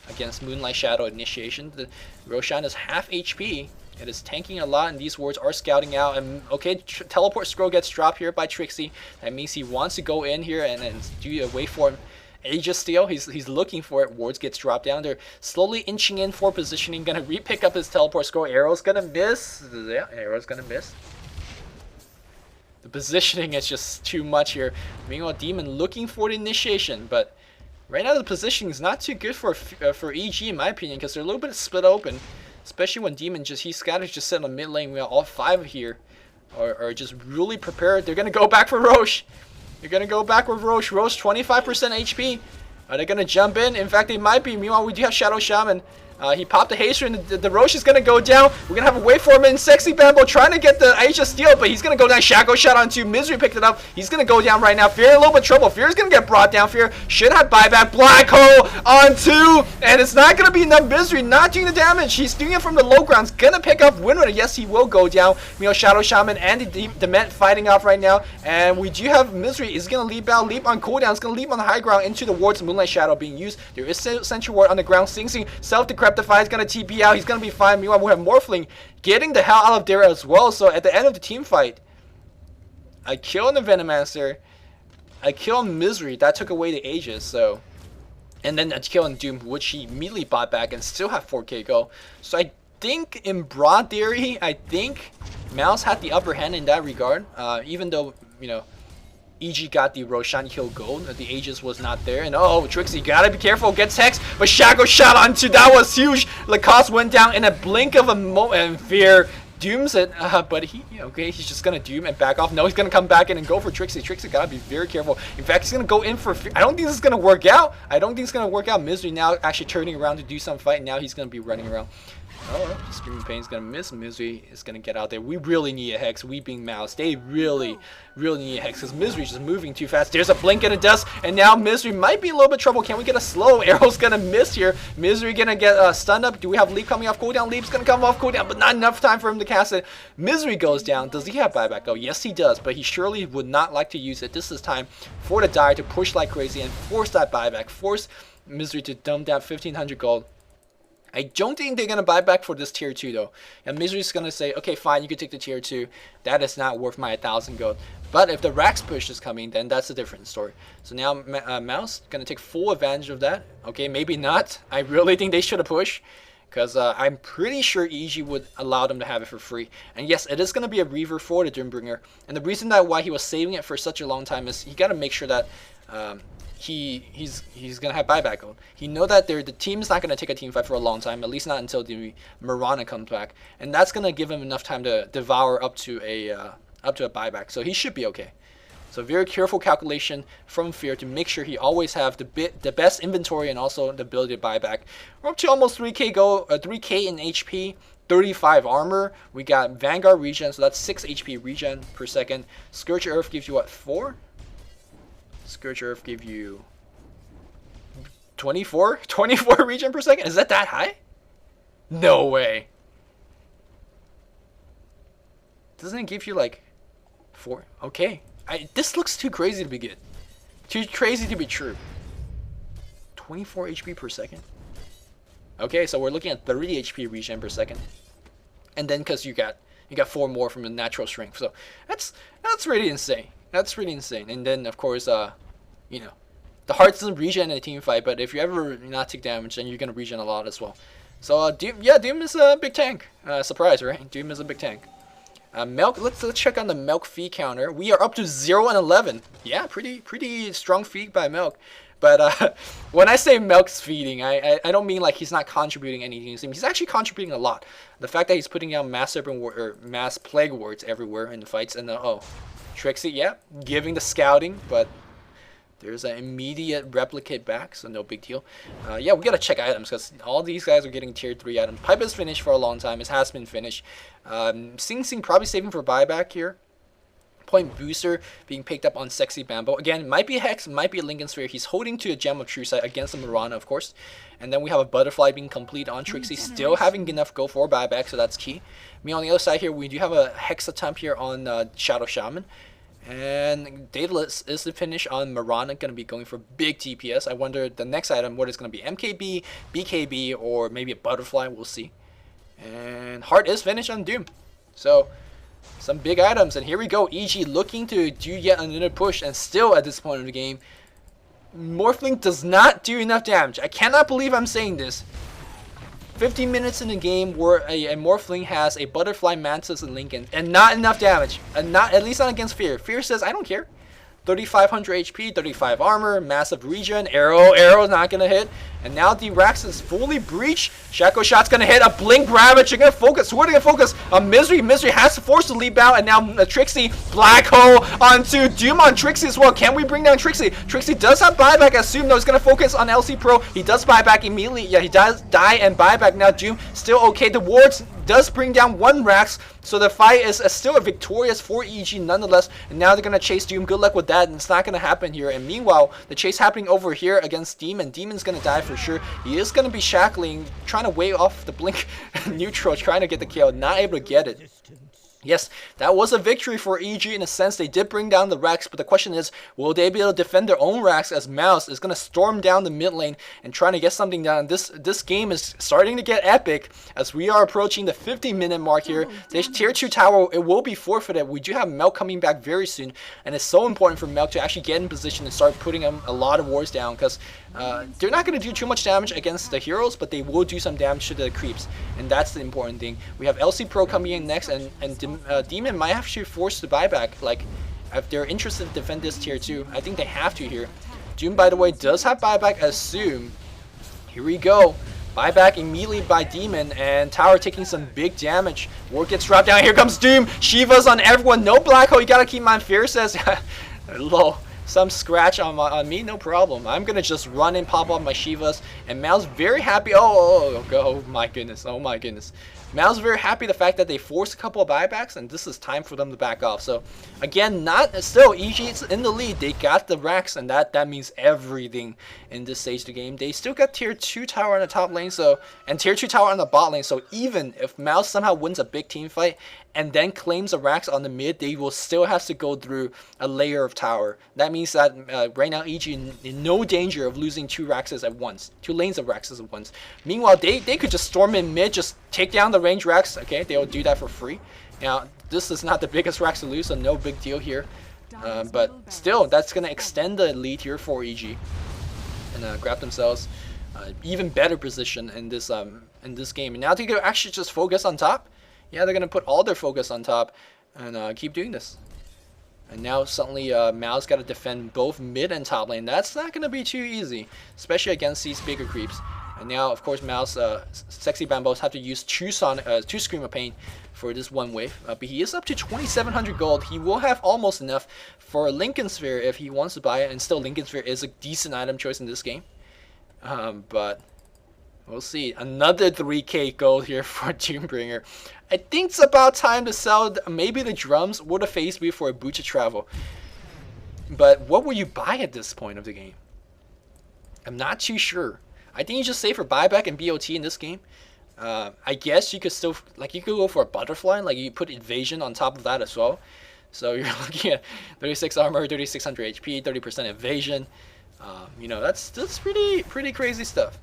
against Moonlight Shadow initiation. The Roshan is half HP. It is tanking a lot, and these wards are scouting out. And okay, Teleport Scroll gets dropped here by Trixie. That means he wants to go in here and do a waveform. Aegis Steel, he's looking for it. Wards gets dropped down. They're slowly inching in for positioning. Gonna re-pick up his Teleport Scroll. Arrow's gonna miss. Yeah, Arrow's gonna miss. The positioning is just too much here. Meanwhile, Demon looking for the initiation, but right now the positioning is not too good for EG in my opinion, because they're a little bit split open, especially when Demon he's got to just sit in the mid lane. We got all 5 here are just really prepared. They're gonna go back for Roche. They're gonna go back with Roche. Roche 25% HP. Are they gonna jump in? In fact, they might be. Meanwhile, we do have Shadow Shaman. He popped the haster and the Roche is going to go down. We're going to have a waveform in. Sexy Bambo trying to get the Aegis Steel, but he's going to go down. Shaco shot onto Misery, picked it up. He's going to go down right now. Fear in a little bit of trouble. Fear is going to get brought down. Fear should have buyback. Black Hole on 2, and it's not going to be enough. Misery not doing the damage. He's doing it from the low ground. He's going to pick up Windrunner. Yes, he will go down. Shadow Shaman and the Dement fighting off right now, and we do have Misery is going to leap out, leap on cooldown. It's going to leap on the high ground into the wards. Moonlight Shadow being used. There is Sentry Ward on the ground. Sing Sing self-decreptify is going to TP out. He's going to be fine. Meanwhile, we have Morphling getting the hell out of there as well. So at the end of the team fight, I kill the Venomancer. I kill Misery. That took away the Aegis. So, and then I kill Doom, which he immediately bought back and still have 4k go. So I think in broad theory, I think Mouz had the upper hand in that regard. Even though, EG got the Roshan kill gold. The Aegis was not there. And oh, Trixie, gotta be careful. Gets Hex. But Shaco shot onto. That was huge. Lacoste went down in a blink of a moment. And Fear dooms it. But he's just gonna doom and back off. No, he's gonna come back in and go for Trixie. Trixie gotta be very careful. In fact, he's gonna go in for Fear. I don't think this is gonna work out. Misery now actually turning around to do some fight. Now he's gonna be running around. Oh, Screaming Pain's gonna miss. Misery is gonna get out there. We really need a Hex. We being Mouz, they really need a Hex because Misery's just moving too fast. There's a blink and a dust, and now Misery might be in a little bit of trouble. Can we get a slow? Arrow's gonna miss here. Misery gonna get stunned up. Do we have Leap coming off cooldown? Leap's gonna come off cooldown, but not enough time for him to cast it. Misery goes down. Does he have buyback? Oh, yes he does, but he surely would not like to use it. This is time for the Dire to push like crazy and force that buyback. Force Misery to dump down 1,500 gold. I don't think they're going to buy back for this tier 2 though. And Misery's going to say, okay, fine, you can take the tier 2. That is not worth my 1,000 gold. But if the Rax push is coming, then that's a different story. So now Mouz going to take full advantage of that. Okay, maybe not. I really think they should have pushed. Because I'm pretty sure EG would allow them to have it for free. And yes, it is going to be a Reaver for the Doombringer. And the reason that why he was saving it for such a long time is he got to make sure that he's gonna have buyback gold. He know that the team's not gonna take a team fight for a long time, at least not until the Mirana comes back, and that's gonna give him enough time to devour up to a buyback. So he should be okay. So very careful calculation from Fear to make sure he always have the best inventory and also the ability to buy back. We're up to almost 3k gold, 3k in HP. 35 armor. We got Vanguard regen, so that's 6 HP regen per second. Scourge Earth gives you what, 4? Scourge Earth give you 24 regen per second. Is that high? No way. Doesn't it give you like 4? Okay. This looks too crazy to be good. Too crazy to be true. 24 HP per second. Okay, so we're looking at 30 HP regen per second. And then because you got You got 4 more from the natural strength. So that's really insane. That's really insane. And then of course, you know, the heart doesn't regen in a team fight, but if you ever not take damage, then you're gonna regen a lot as well. So Doom is a big tank. Surprise, right? Doom is a big tank. Milk. Let's check on the milk feed counter. We are up to 0 and 11. Yeah, pretty strong feed by Milk. But when I say Milk's feeding, I don't mean like he's not contributing anything. He's actually contributing a lot. The fact that he's putting down mass serpent or mass plague wards everywhere in the fights, and Trixie, yeah, giving the scouting, but there's an immediate replicate back, so no big deal. Yeah, we gotta check items because all these guys are getting tier 3 items. Pipe is finished for a long time. It has been finished. Sing Sing probably saving for buyback here. Point booster being picked up on Sexy Bambo. Again, might be a Hex, might be a Lincoln Sphere. He's holding to a Gem of True Sight against the Mirana, of course. And then we have a Butterfly being complete on Trixie, still having enough go for buyback, so that's key. Me on the other side here, we do have a Hex attempt here on Shadow Shaman. And Daedalus is the finish on Mirana, going to be going for big TPS. I wonder the next item, what is going to be, MKB, BKB, or maybe a Butterfly, we'll see. And Heart is finished on Doom. So some big items, and here we go. EG looking to do yet another push, and still at this point of the game, Morphling does not do enough damage. I cannot believe I'm saying this. 15 minutes in the game where a Morphling has a Butterfly, Mantis, and Lincoln, and not enough damage, and at least not against Fear. Fear says, I don't care. 3,500 HP, 35 armor, massive regen, arrow not gonna hit, and now the Rax is fully breached. Shaco Shot's gonna hit, a Blink Ravage, you're gonna focus, who are they gonna focus? On Misery has to force the leap out, and now Trixie, Black Hole onto Doom on Trixie as well. Can we bring down Trixie? Trixie does have buyback, I assume, though, he's gonna focus on LC Pro, he does buyback immediately, yeah, he does die and buyback. Now Doom still okay, the wards does bring down 1 Rax, so the fight is still a victorious for EG nonetheless, and now they're gonna chase Doom. Good luck with that, and it's not gonna happen here. And meanwhile, the chase happening over here against Demon. Demon's gonna die for sure. He is gonna be shackling, trying to wave off the blink neutral, trying to get the kill, not able to get it. Yes, that was a victory for EG in a sense. They did bring down the Rex, but the question is, will they be able to defend their own Rex as Mouz is going to storm down the mid lane and trying to get something done. This game is starting to get epic as we are approaching the 50-minute mark here. This tier 2 tower, it will be forfeited. We do have Milk coming back very soon, and it's so important for Milk to actually get in position and start putting a lot of wards down, because they're not going to do too much damage against the heroes, but they will do some damage to the creeps, and that's the important thing. We have LC Pro coming in next, and Demon might have to force the buyback. Like, if they're interested to defend this tier 2, I think they have to here. Doom, by the way, does have buyback, assume. Here we go. Buyback immediately by Demon, and Tower taking some big damage. Ward gets dropped down. Here comes Doom. Shiva's on everyone. No Black Hole. You gotta keep in mind. Fear says, lol. Some scratch on me, no problem. I'm gonna just run and pop off my Shivas, and Mal's very happy. Oh my goodness, oh my goodness. Mal's very happy the fact that they forced a couple of buybacks, and this is time for them to back off. So again, still EG's in the lead. They got the Rex, and that means everything in this stage of the game. They still got tier 2 tower on the top lane, and tier 2 tower on the bot lane. So even if Mouse somehow wins a big team fight and then claims a Rax on the mid, they will still have to go through a layer of tower. That means that right now EG in no danger of losing 2 Raxes at once, 2 lanes of Raxes at once. Meanwhile, they could just storm in mid, just take down the range Rax. Okay, they'll do that for free. Now, this is not the biggest Rax to lose, so no big deal here. But still, that's going to extend the lead here for EG and grab themselves even better position in this game. And now they can actually just focus on top. Yeah, they're going to put all their focus on top and keep doing this. And now suddenly Mouz got to defend both mid and top lane. That's not going to be too easy, especially against these bigger creeps. And now, of course, Mouz, Sexy Bambos have to use 2 Scream of Pain for this one wave. But he is up to 2,700 gold. He will have almost enough for a Lincoln Sphere if he wants to buy it. And still, Lincoln Sphere is a decent item choice in this game. But we'll see. Another 3k gold here for Doombringer. I think it's about time to sell maybe the drums or the face beat for a Bucha Travel. But what will you buy at this point of the game? I'm not too sure. I think you just save for buyback and BOT in this game. I guess you could still, like, you could go for a Butterfly, like you put Invasion on top of that as well. So you're looking at 36 armor, 3600 HP, 30% evasion. You know, that's pretty crazy stuff.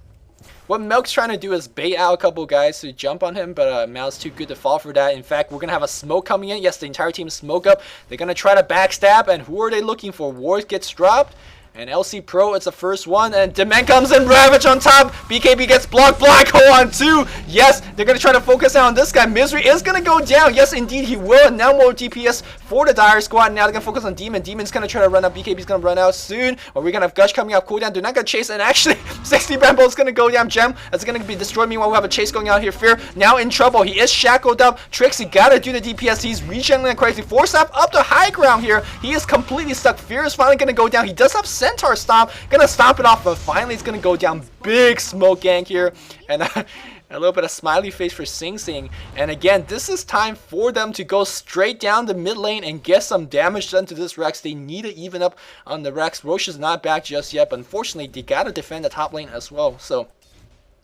What Milk's trying to do is bait out a couple guys to jump on him, but Mao's too good to fall for that. In fact, we're going to have a smoke coming in. Yes, the entire team smoke up. They're going to try to backstab, and who are they looking for? Ward gets dropped. And LC Pro, it's the first one, and Dement comes in, Ravage on top, BKB gets blocked, Black Hole on 2, yes, they're going to try to focus out on this guy, Misery is going to go down, yes indeed he will, and now more DPS for the Dire Squad, now they're going to focus on Demon, Demon's going to try to run out, BKB's going to run out soon, or we're going to have Gush coming out, cooldown, they're not going to chase, and actually, 60 Bramble is going to go down, Gem, that's going to be destroyed, meanwhile we have a chase going out here, Fear, now in trouble, he is shackled up, Trixie got to do the DPS, he's regenerating like crazy, Force up to high ground here, he is completely stuck, Fear is finally going to go down, he does have Centaur Stomp, gonna stomp it off, but finally it's gonna go down. Big smoke gank here, and a little bit of smiley face for Sing Sing. And again, this is time for them to go straight down the mid lane and get some damage done to this Rex. They need to even up on the Rex. Roche is not back just yet, but unfortunately they gotta defend the top lane as well. So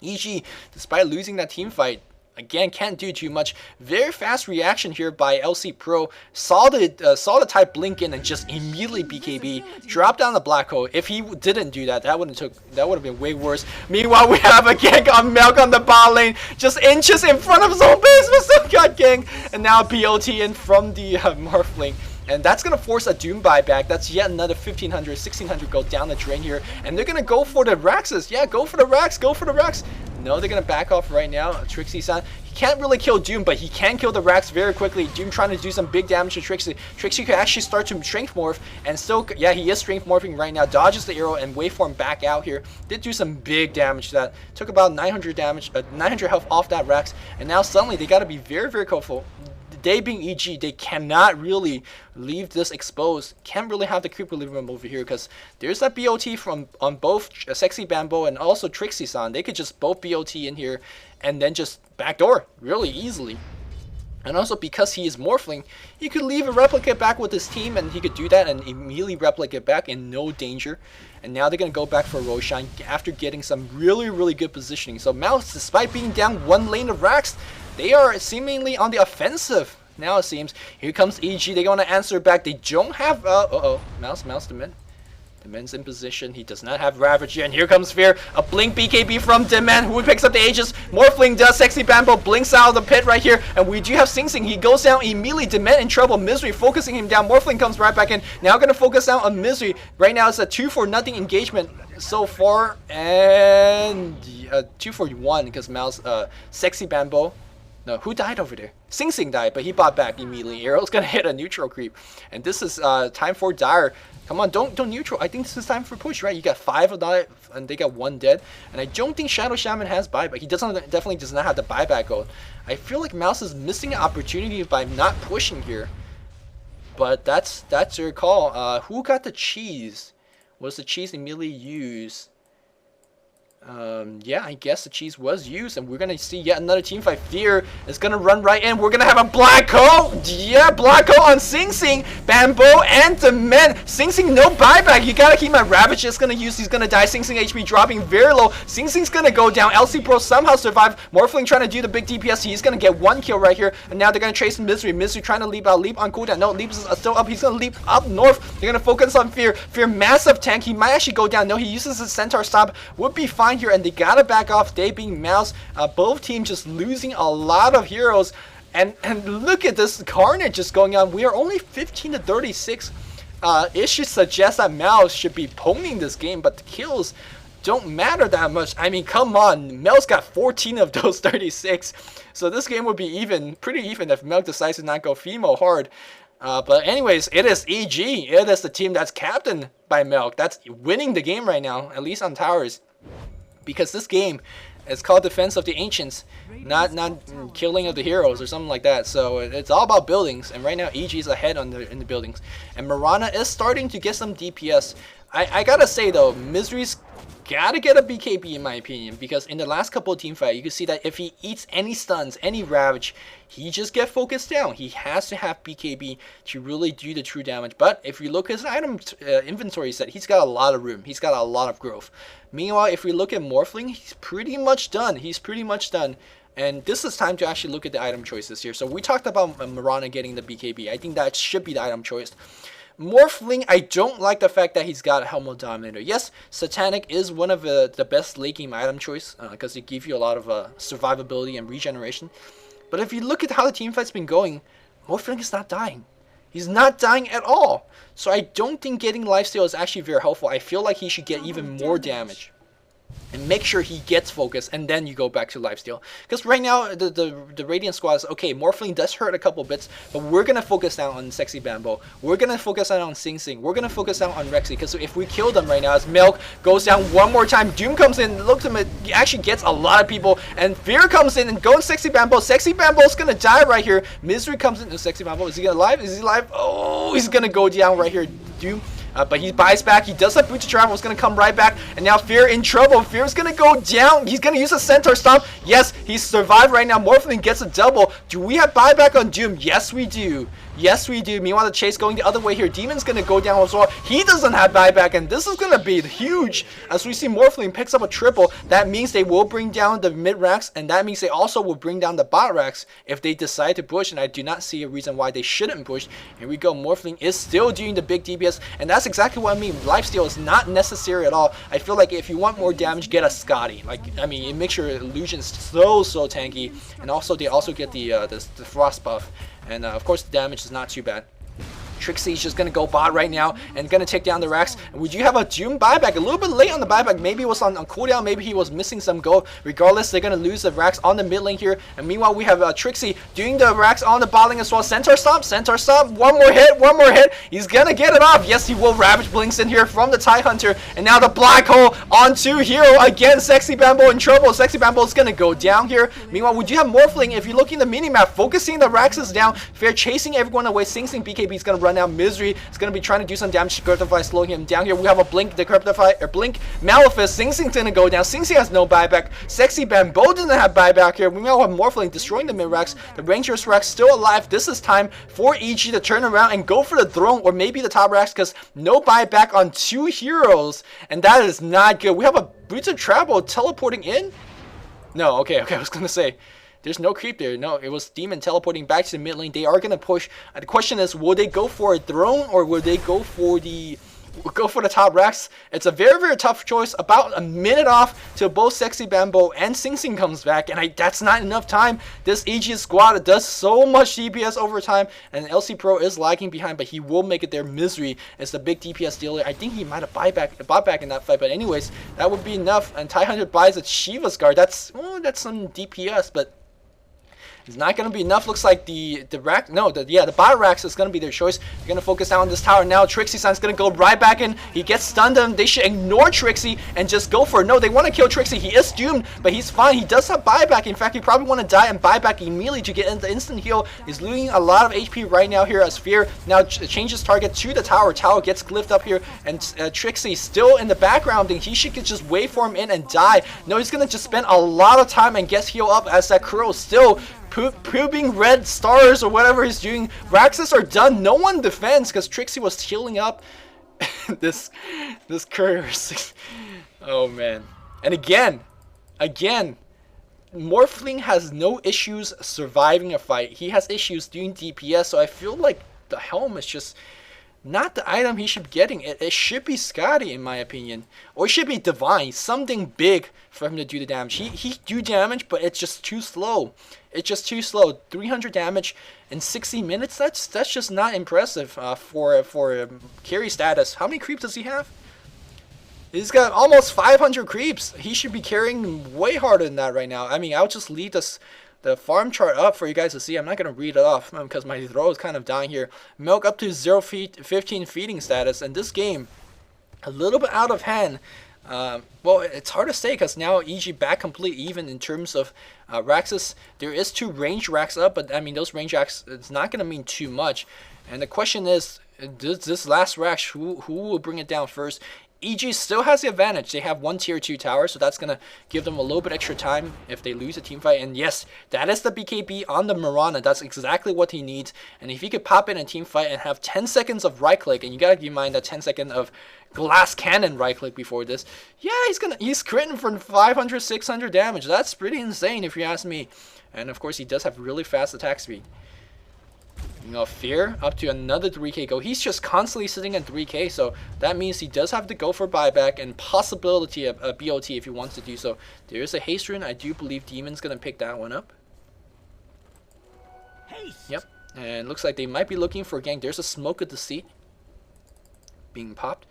EG, despite losing that team fight, again, can't do too much. Very fast reaction here by LC Pro. Saw the type blink in and just immediately BKB. Dropped down the Black Hole. If he didn't do that, that would have been way worse. Meanwhile, we have a gank on Milk on the bot lane. Just inches in front of his own base. But still got gank. And now BOT in from the Morphling. And that's going to force a Doom buyback. That's yet another 1,500, 1,600 go down the drain here. And they're going to go for the Raxes. Yeah, go for the Rax. Go for the Rax. No, they're going to back off right now. Trixie-san, he can't really kill Doom, but he can kill the Rax very quickly. Doom trying to do some big damage to Trixie. Trixie could actually start to Strength Morph. And still, yeah, he is Strength Morphing right now. Dodges the arrow and waveform back out here. Did do some big damage to that. Took about 900 damage, 900 health off that Rax. And now suddenly they got to be very, very careful. They being EG, they cannot really leave this exposed. Can't really have the creeper leave them over here because there's that BOT from on both Sexy Bambo and also Trixie-san. They could just both BOT in here and then just backdoor really easily. And also because he is Morphling, he could leave a replicate back with his team and he could do that and immediately replicate back in no danger. And now they're going to go back for Roshan after getting some really, really good positioning. So Mouz, despite being down one lane of Rax, they are seemingly on the offensive. Now it seems. Here comes EG. They're going to answer back. They don't have... Mouz, Dement. Dement's in position. He does not have Ravage yet. And here comes Fear. A blink BKB from Dement, who picks up the Aegis. Morphling does. Sexy Bambo blinks out of the pit right here. And we do have Sing Sing. He goes down immediately. Dement in trouble. Misery focusing him down. Morphling comes right back in. Now going to focus out on Misery. Right now it's a 2-for-0 engagement so far. And 2-for-1 because Mouz, Sexy Bambo. No, who died over there? Sing Sing died, but he bought back immediately. Arrow's gonna hit a neutral creep. And this is time for Dire. Come on, don't neutral. I think this is time for push, right? You got 5 of that, and they got 1 dead. And I don't think Shadow Shaman has buyback. He definitely does not have the buyback gold. I feel like Mouz is missing an opportunity by not pushing here. But that's your call. Who got the cheese? Was the cheese immediately used? Yeah, I guess the cheese was used, and we're gonna see yet another team fight. Fear is gonna run right in. We're gonna have a Black Hole. Yeah, Black Hole on Sing Sing, Bambo, and Dement. Sing Sing, no buyback. You gotta keep my Ravage. It's gonna use. He's gonna die. Sing Sing HP dropping very low. Sing Sing's gonna go down. LC Pro somehow survived. Morphling trying to do the big DPS. He's gonna get 1 kill right here, and now they're gonna chase Misery. Misery trying to leap out. Leap on cooldown. No, Leap is still up. He's gonna leap up north. They're gonna focus on Fear. Fear, massive tank. He might actually go down. No, he uses his Centaur Stomp. Would be fine here, and they gotta back off. They being Mouz. Both teams just losing a lot of heroes. And look at this carnage just going on. We are only 15 to 36. It should suggest that Mouz should be ponying this game, but the kills don't matter that much. I mean, come on. Mouz got 14 of those 36. So this game would be even, pretty even if Milk decides to not go female hard. But anyways, it is EG. It is the team that's captained by Milk. That's winning the game right now, at least on towers. Because this game is called Defense of the Ancients, not killing of the heroes or something like that. So it's all about buildings, and right now EG is ahead in the buildings. And Mirana is starting to get some DPS. I gotta say though, Misery's gotta get a BKB in my opinion, because in the last couple of team fight, you can see that if he eats any stuns, any Ravage, he just get focused down. He has to have BKB to really do the true damage. But if you look at his item inventory set, he's got a lot of room. He's got a lot of growth. Meanwhile, if we look at Morphling, he's pretty much done. He's pretty much done. And this is time to actually look at the item choices here. So we talked about Mirana getting the BKB. I think that should be the item choice. Morphling, I don't like the fact that he's got a Helmet Dominator. Yes, Satanic is one of the best late game item choice because it gives you a lot of survivability and regeneration. But if you look at how the team fight's been going, Morphling is not dying. He's not dying at all. So I don't think getting lifesteal is actually very helpful. I feel like he should get even more damage. And make sure he gets focus, and then you go back to lifesteal. Because right now, the Radiant squad is, okay, Morphling does hurt a couple bits, but we're going to focus now on Sexy Bambo. We're going to focus now on Sing Sing. We're going to focus now on Rexy, because if we kill them right now, as Milk goes down one more time, Doom comes in, looks at him, he actually gets a lot of people, and Fear comes in and goes Sexy Bambo. Sexy Bambo's going to die right here. Misery comes in. No, Sexy Bambo, is he alive? Is he alive? Oh, he's going to go down right here. Doom. But he buys back. He does have Boots of Travel. It's going to come right back. And now Fear in trouble. Fear's going to go down. He's going to use a Centaur Stomp. Yes, he's survived right now. Morphling gets a double. Do we have buyback on Doom? Yes, we do. Yes, we do. Meanwhile, the chase going the other way here. Demon's going to go down as well. He doesn't have buyback, and this is going to be huge. As we see Morphling picks up a triple, that means they will bring down the mid racks, and that means they also will bring down the bot racks if they decide to push, and I do not see a reason why they shouldn't push. Here we go. Morphling is still doing the big DPS, and that's exactly what I mean. Lifesteal is not necessary at all. I feel like if you want more damage, get a Scotty. Like, I mean, it makes your illusions so tanky, and also they also get the frost buff. And of course the damage is not too bad. Trixie's just going to go bot right now and going to take down the racks. Would you have a Doom buyback? A little bit late on the buyback. Maybe it was on cooldown. Maybe he was missing some gold. Regardless, they're going to lose the racks on the mid lane here. And meanwhile, we have Trixie doing the racks on the bot lane as well. Centaur Stomp. Centaur Stomp. One more hit. One more hit. He's going to get it off. Yes, he will. Ravage blinks in here from the TIE Hunter. And now the Black Hole onto Hero. Again, Sexy Bambo in trouble. Sexy Bambo is going to go down here. Meanwhile, would you have Morphling? If you look in the minimap, focusing the racks is down. Fair chasing everyone away. Sing Sing BKB is going to run out. Misery is going to be trying to do some damage to Cryptify, slowing him down here. We have a Blink, the Cryptify, or Blink, Malefice. Sing Sing's going to go down. Sing Sing has no buyback. Sexy Bambo doesn't have buyback here. We now have Morphling destroying the mid racks. The Rangers racks still alive. This is time for EG to turn around and go for the throne, or maybe the top racks, because no buyback on two heroes, and that is not good. We have a Boots of Travel teleporting in? No, okay, I was going to say, there's no creep there. No, it was Demon teleporting back to the mid lane. They are going to push. The question is, will they go for a throne, or will they go for the top racks? It's a very tough choice. About a minute off till both Sexy Bambo and Sing Sing comes back, and that's not enough time. This EG squad does so much DPS over time, and LC Pro is lagging behind, but he will make it there. Misery is the big DPS dealer. I think he might have bought back in that fight, but anyways, that would be enough. And TIE Hunter buys a Shiva's Guard. That's some DPS, but it's not going to be enough. Looks like the bot racks is going to be their choice. They're going to focus down on this tower now. Trixie San's going to go right back in. He gets stunned, and they should ignore Trixie and just go for it. No, they want to kill Trixie. He is doomed, but he's fine. He does have buyback. In fact, he probably want to die and buy back immediately to get in the instant heal. He's losing a lot of HP right now here as Fear now changes target to the tower. Tower gets glyphed up here, and Trixie still in the background, and he should just wait for him in and die. No, he's going to just spend a lot of time and gets heal up as that Crow still pooping red stars or whatever he's doing. Raxes are done. No one defends because Trixie was healing up. this curse. Oh man. And again, Morphling has no issues surviving a fight. He has issues doing DPS, so I feel like the helm is just not the item he should be getting. It should be Scotty, in my opinion. Or it should be Divine. Something big for him to do the damage. He do damage, but it's just too slow. It's just too slow. 300 damage in 60 minutes? That's just not impressive for carry status. How many creeps does he have? He's got almost 500 creeps. He should be carrying way harder than that right now. I mean, I'll just leave the farm chart up for you guys to see. I'm not going to read it off because my throat is kind of dying here. Milk up to 15 feeding status. And this game, a little bit out of hand. Well, it's hard to say because now EG back complete even in terms of Raxus. There is 2 range racks up, but I mean, those range racks, it's not going to mean too much. And the question is, this last rack, who will bring it down first? EG still has the advantage. They have 1 tier 2 tower, so that's going to give them a little bit extra time if they lose a team fight. And yes, that is the BKB on the Mirana. That's exactly what he needs. And if he could pop in a team fight and have 10 seconds of right click, and you got to keep in mind that 10 seconds of glass cannon right click before this, yeah, he's critting for 500, 600 damage. That's pretty insane if you ask me. And of course, he does have really fast attack speed. You know, Fear up to another 3k go. He's just constantly sitting at 3k, so that means he does have to go for buyback and possibility of a BOT if he wants to do so. There is a haste rune. I do believe Demon's gonna pick that one up. Haste. Yep, and looks like they might be looking for a gank. There's a smoke at the seat being popped.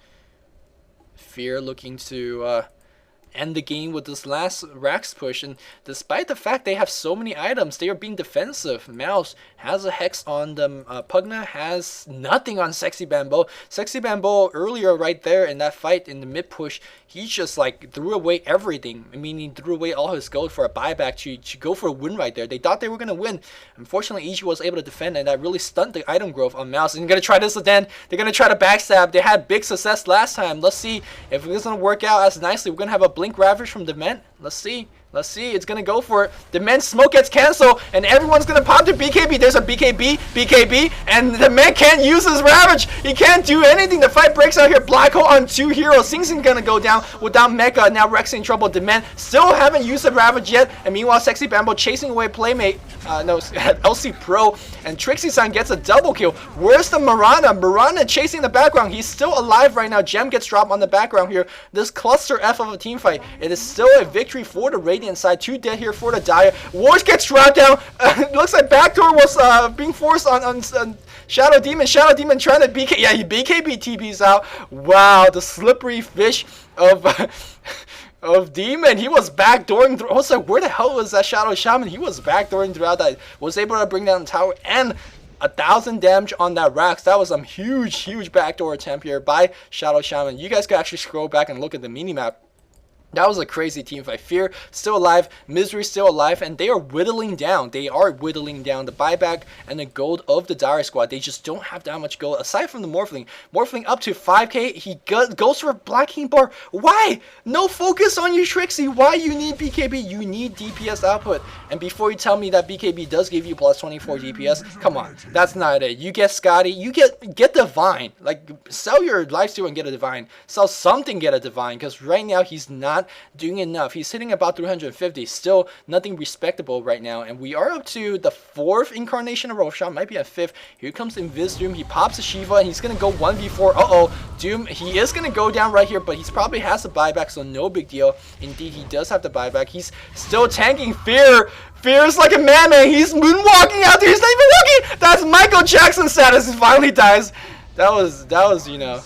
Fear looking to end the game with this last Rax push, and despite the fact they have so many items, they are being defensive. Mouz has a Hex on them. Pugna has nothing on Sexy Bambo. Sexy Bambo earlier right there in that fight in the mid push, he just like threw away everything. I mean, he threw away all his gold for a buyback to go for a win right there. They thought they were going to win. Unfortunately, EG was able to defend, and that really stunned the item growth on Mouz. And they're going to try this again. They're going to try to backstab. They had big success last time. Let's see if it's going to work out as nicely. We're going to have a Blink Ravage from Dement. Let's see. Let's see. It's going to go for it. Dement smoke gets canceled, and everyone's going to pop to BKB. There's a BKB, and Dement can't use his Ravage. He can't do anything. The fight breaks out here. Black Hole on 2 heroes. Sing's going to go down without Mecha. Now Rex in trouble. Dement still haven't used the Ravage yet, and meanwhile Sexy Bambo chasing away Playmate. LC Pro, and Trixie-san gets a double kill. Where's the Mirana? Mirana chasing the background. He's still alive right now. Gem gets dropped on the background here. This cluster F of a team fight. It is still a victory for the Radiant side. 2 dead here for the Dire. Wars gets dropped down. Looks like Backdoor was being forced on Shadow Demon. Shadow Demon trying to BK. Yeah, he BKB TP's out. Wow, the slippery fish of of Demon. He was backdooring through. I was like, where the hell was that Shadow Shaman? He was backdooring throughout that. Was able to bring down the tower and 1,000 damage on that Rax. That was some huge backdoor attempt here by Shadow Shaman. You guys can actually scroll back and look at the minimap. That was a crazy team fight. Fear still alive, Misery still alive, and they are whittling down. They are whittling down the buyback and the gold of the Dire squad. They just don't have that much gold. Aside from the Morphling. Morphling up to 5k. He goes for a Black King bar. Why? No focus on you, Trixie. Why you need BKB? You need DPS output. And before you tell me that BKB does give you plus 24 DPS, come on. That's not it. You get Scotty. You get Divine. Like, sell your lifesteal and get a Divine. Sell something, get a Divine. Because right now, he's not doing enough. He's hitting about 350. Still nothing respectable right now. And we are up to the 4th incarnation of Roshan. Might be a 5th. Here comes Invis Doom. He pops a Shiva and he's going to go 1v4. Uh-oh. Doom, he is going to go down right here, but he probably has a buyback, so no big deal. Indeed, he does have the buyback. He's still tanking Fear. Fear is like a madman. He's moonwalking out there. He's not even looking. That's Michael Jackson status. He finally dies. That was, you know.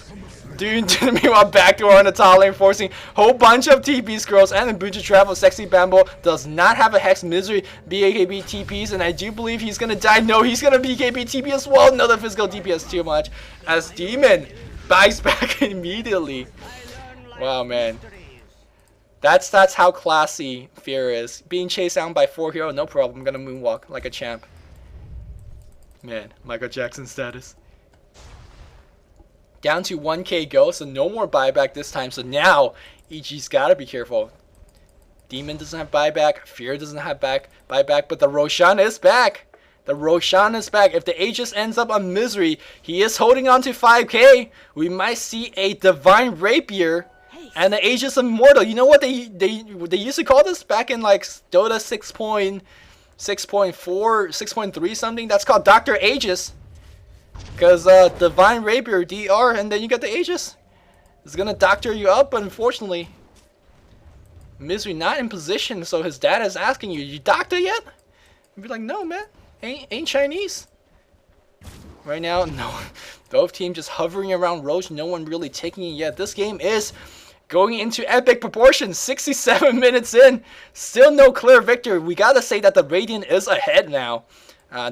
Dude, meanwhile, backdoor on the top lane, forcing whole bunch of TP scrolls and the Booty Travel. Sexy Bambo does not have a Hex. Misery BKB TPs, and I do believe he's gonna die. No, he's gonna BKB TP as well. No, the physical DPS too much. As Demon buys back immediately. Wow, man. That's how classy Fear is. Being chased down by 4 hero, no problem. I'm gonna moonwalk like a champ. Man, Michael Jackson status. Down to 1k go, so no more buyback this time. So now, EG's gotta be careful. Demon doesn't have buyback, Fear doesn't have buyback, but the Roshan is back. The Roshan is back. If the Aegis ends up on Misery, he is holding on to 5k. We might see a Divine Rapier and the Aegis Immortal. You know what they used to call this back in like Dota 6.4, 6.3 something? That's called Dr. Aegis. Because Divine Rapier, DR, and then you get the Aegis. It's gonna doctor you up, but unfortunately, Misery not in position, so his dad is asking you doctor yet? You'd be like, no, man, ain't Chinese. Right now, no. Both teams just hovering around Roche, no one really taking it yet. This game is going into epic proportions. 67 minutes in, still no clear victory. We gotta say that the Radiant is ahead now.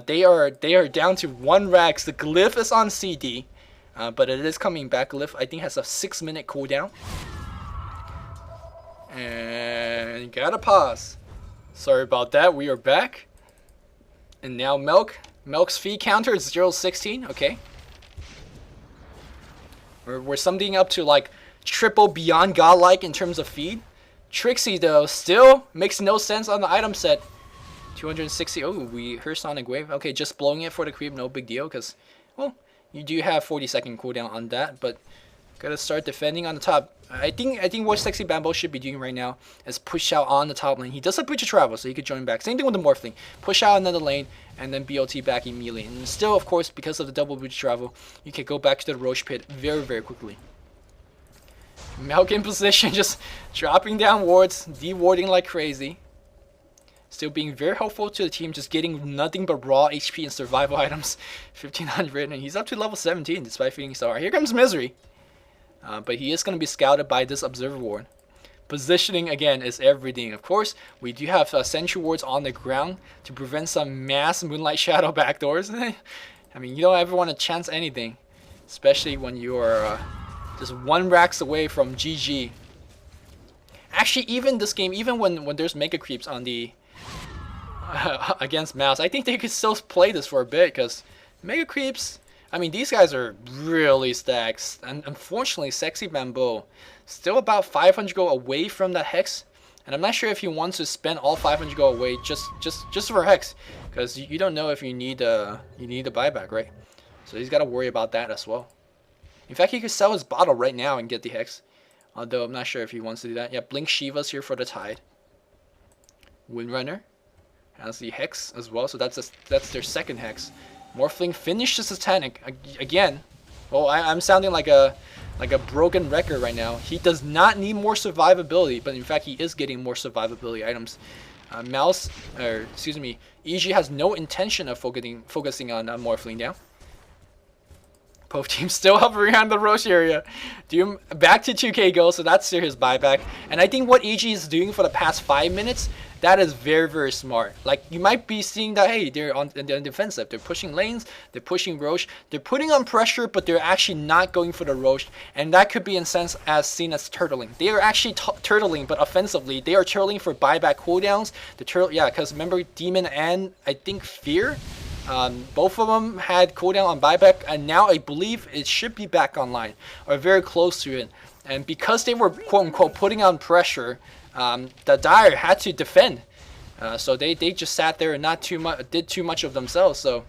They are down to 1 Rax. The Glyph is on CD, but it is coming back. Glyph, I think, has a 6-minute cooldown. And gotta pause. Sorry about that. We are back. And now Melk's feed counter is 0.16. Okay. We're something up to like triple beyond godlike in terms of feed. Trixie, though, still makes no sense on the item set. 260. Oh, we heard Sonic Wave. Okay, just blowing it for the creep, no big deal, because, well, you do have 40-second cooldown on that, but Gotta start defending on the top. I think what Sexy Bambo should be doing right now is push out on the top lane. He does have Breach of Travel, so he could join back. Same thing with the Morphling. Push out another lane and then BOT back immediately. And still, of course, because of the double Breach of Travel, you can go back to the Roche pit very, very quickly. Milk in position, just dropping down wards, de-warding like crazy. Still being very helpful to the team, just getting nothing but raw HP and survival items. 1500, and he's up to level 17 despite feeling so hard. Here comes Misery. But he is going to be scouted by this Observer Ward. Positioning, again, is everything. Of course, we do have Sentry Wards on the ground to prevent some mass Moonlight Shadow backdoors. I mean, you don't ever want to chance anything, especially when you are just 1 racks away from GG. Actually, even this game, even when there's Mega Creeps on the against Mouse, I think they could still play this for a bit, because Mega Creeps, I mean, these guys are really stacked, and unfortunately, Sexy Bambo still about 500 gold away from the Hex, and I'm not sure if he wants to spend all 500 gold away just for Hex, because you don't know if you need a buyback, right? So he's got to worry about that as well. In fact, he could sell his bottle right now and get the Hex, although I'm not sure if he wants to do that. Yeah, Blink Shiva's here for the Tide. Windrunner has the Hex as well, so that's their second Hex. Morphling finishes his Titanic again. Well, I'm sounding like a broken record right now. He does not need more survivability, but in fact he is getting more survivability items. EG has no intention of focusing on Morphling now. Both teams still hovering around the Roche area. Doom back to 2k gold, so that's still his buyback. And I think what EG is doing for the past 5 minutes, that is very, very smart. Like, you might be seeing that, hey, they're on the defensive. They're pushing lanes, they're pushing Roche, they're putting on pressure, but they're actually not going for the Roche. And that could be in sense as seen as turtling. They are actually turtling, but offensively, they are turtling for buyback cooldowns. Yeah, because remember, Demon and I think Fear, both of them had cooldown on buyback, and now I believe it should be back online, or very close to it. And because they were quote-unquote putting on pressure, the Dire had to defend. So they just sat there and did too much of themselves. So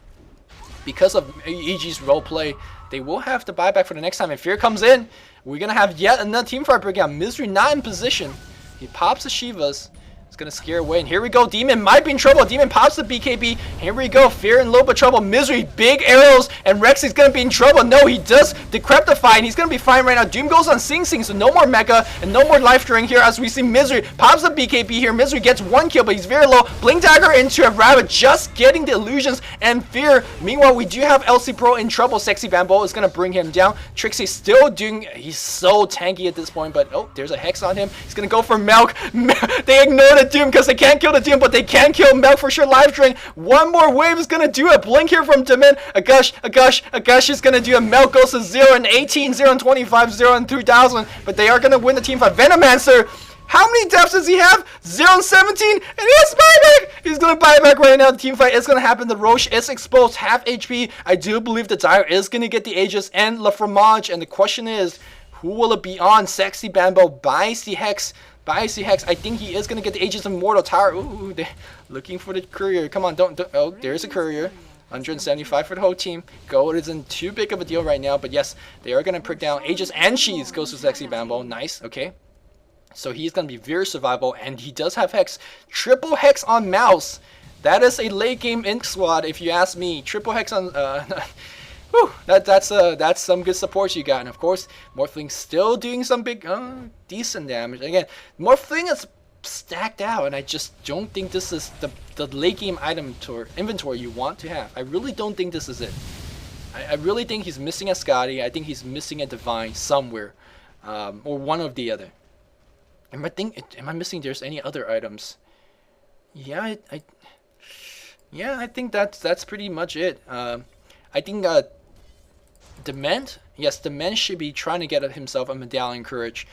because of EG's roleplay, they will have to buy back for the next time. If Fear comes in, we're going to have yet another teamfight breakout. Misery not in position. He pops the Shivas. It's going to scare away. And here we go. Demon might be in trouble. Demon pops the BKB. Here we go. Fear in a little bit of trouble. Misery, big arrows. And Rex is going to be in trouble. No, he does decryptify. And he's going to be fine right now. Doom goes on Sing Sing. So no more Mecha and no more life drain here as we see Misery pops the BKB here. Misery gets 1 kill, but he's very low. Blink Dagger into a Rabbit. Just getting the illusions. And Fear. Meanwhile, we do have LC Pro in trouble. Sexy Bambo is going to bring him down. Trixie still doing... He's so tanky at this point. But, oh, there's a Hex on him. He's going to go for Milk. They ignore the Doom because they can't kill the Doom, but they can kill Milk for sure. Life drain. One more wave is gonna do it. Blink here from Demin. A gush is gonna do it. Milk goes to 0 and 18, 0 and 25, 0 and 3000, but they are gonna win the team fight. Venomancer, how many deaths does he have? 0 and 17, and he has buyback. He's gonna buy back right now. The team fight is gonna happen. The Roche is exposed, half HP. I do believe the Dire is gonna get the Aegis and La Fromage, and the question is, who will it be on? Sexy Bambo buys the Hex. I think he is going to get the Aegis of Mortal Tower. Ooh, they're looking for the Courier. Come on, don't. Oh, there's a Courier. 175 for the whole team. Gold isn't too big of a deal right now, but yes, they are going to prick down Aegis and Cheese. Goes to Sexy Bambo. Nice, okay. So he's going to be very survivable, and he does have Hex. Triple Hex on Mouse. That is a late game Ink squad, if you ask me. Triple Hex on... Whew, that's some good support you got. And of course, Morphling still doing some big, decent damage. Again, Morphling is stacked out, and I just don't think this is the late game item inventory you want to have. I really don't think this is it. I really think he's missing a Scotty. I think he's missing a Divine somewhere, or one of the other. Am I missing? There's any other items? Yeah, I think that's pretty much it. I think Dement, yes, Dement should be trying to get himself a Medallion Courage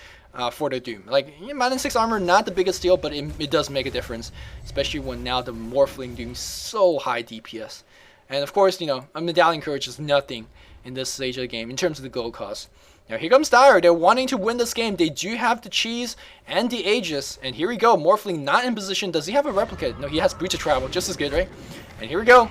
for the Doom. Like, -6 armor, not the biggest deal, but it does make a difference, especially when now the Morphling doing so high DPS. And of course, you know, a Medallion Courage is nothing in this stage of the game in terms of the gold cost. Now here comes Dire. They're wanting to win this game. They do have the Cheese and the Aegis. And here we go. Morphling not in position. Does he have a Replicate? No, he has Breach of Travel. Just as good, right? And here we go.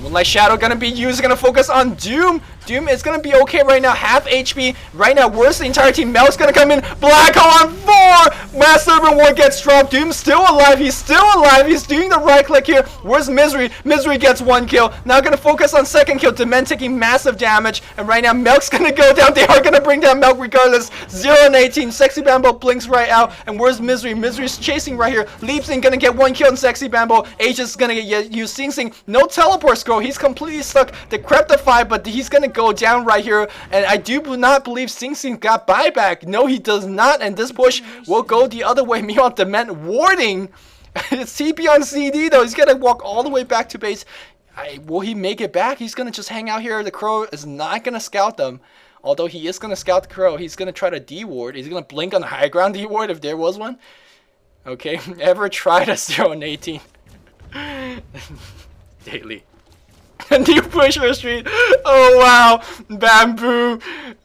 Moonlight Shadow gonna be used, gonna focus on Doom. Doom is gonna be okay right now, half HP. Right now, where's the entire team? Mel's gonna come in, Black Hole on 4! Master Urban War gets dropped. Doom's still alive, he's still alive. He's doing the right click here. Where's Misery? Misery gets 1 kill. Now gonna focus on second kill. Dement taking massive damage. And right now, Melk's gonna go down. They are gonna bring down Melk regardless. 0 and 18. Sexy Bambo blinks right out. And where's Misery? Misery's chasing right here. Leaps in, gonna get 1 kill in Sexy Bambo. Aegis is gonna get used. Sing Sing, no teleport scroll. He's completely stuck. They crept the fight, but he's gonna go down right here. And I do not believe Sing Sing got buyback. No, he does not. And this push will go the other way. Meanwhile, Dement warding. It's TP on CD though. He's gonna walk all the way back to base. Will he make it back? He's gonna just hang out here. The Crow is not gonna scout them. Although he is gonna scout the Crow. He's gonna try to D-ward. He's gonna blink on the high ground D-ward if there was one. Okay, ever tried a 0 and 18? Daily. New Pusher Street. Oh wow. Bamboo.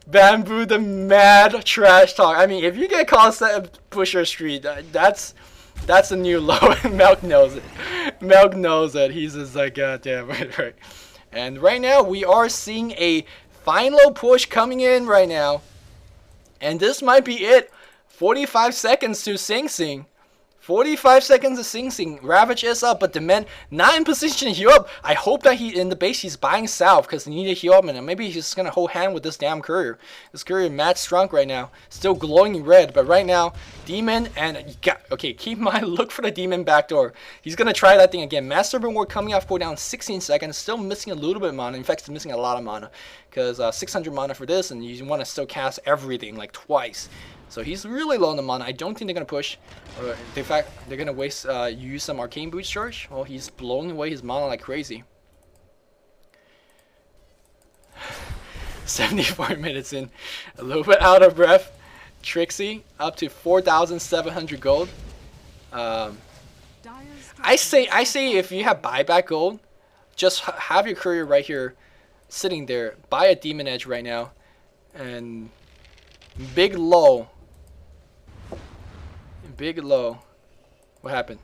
Bamboo the mad trash talk. I mean, if you get called Pusher Street, that's a new low. Melk knows it. Melk knows it. He's just like, God damn it, right. And right now we are seeing a final push coming in right now. And this might be it. 45 seconds to Sing Sing. 45 seconds to Sing Sing. Ravage is up, but Dement not in position to heal up. I hope that he in the base he's buying salve because he need to heal up, and maybe he's just gonna hold hand with this damn courier. This courier mad strong right now, still glowing red, but right now Demon and okay. Keep in mind, look for the Demon backdoor. He's gonna try that thing again. Master Urban War coming off cooldown 16 seconds, still missing a little bit of mana. In fact, he's missing a lot of mana because 600 mana for this, and you want to still cast everything like twice. So he's really low on the mana. I don't think they're gonna push. In fact, they're gonna waste use some arcane boots charge. Well, he's blowing away his mana like crazy. 74 minutes in, a little bit out of breath. Trixie up to 4,700 gold. I say if you have buyback gold, just have your courier right here, sitting there. Buy a Demon Edge right now, and big low. Big low. What happened?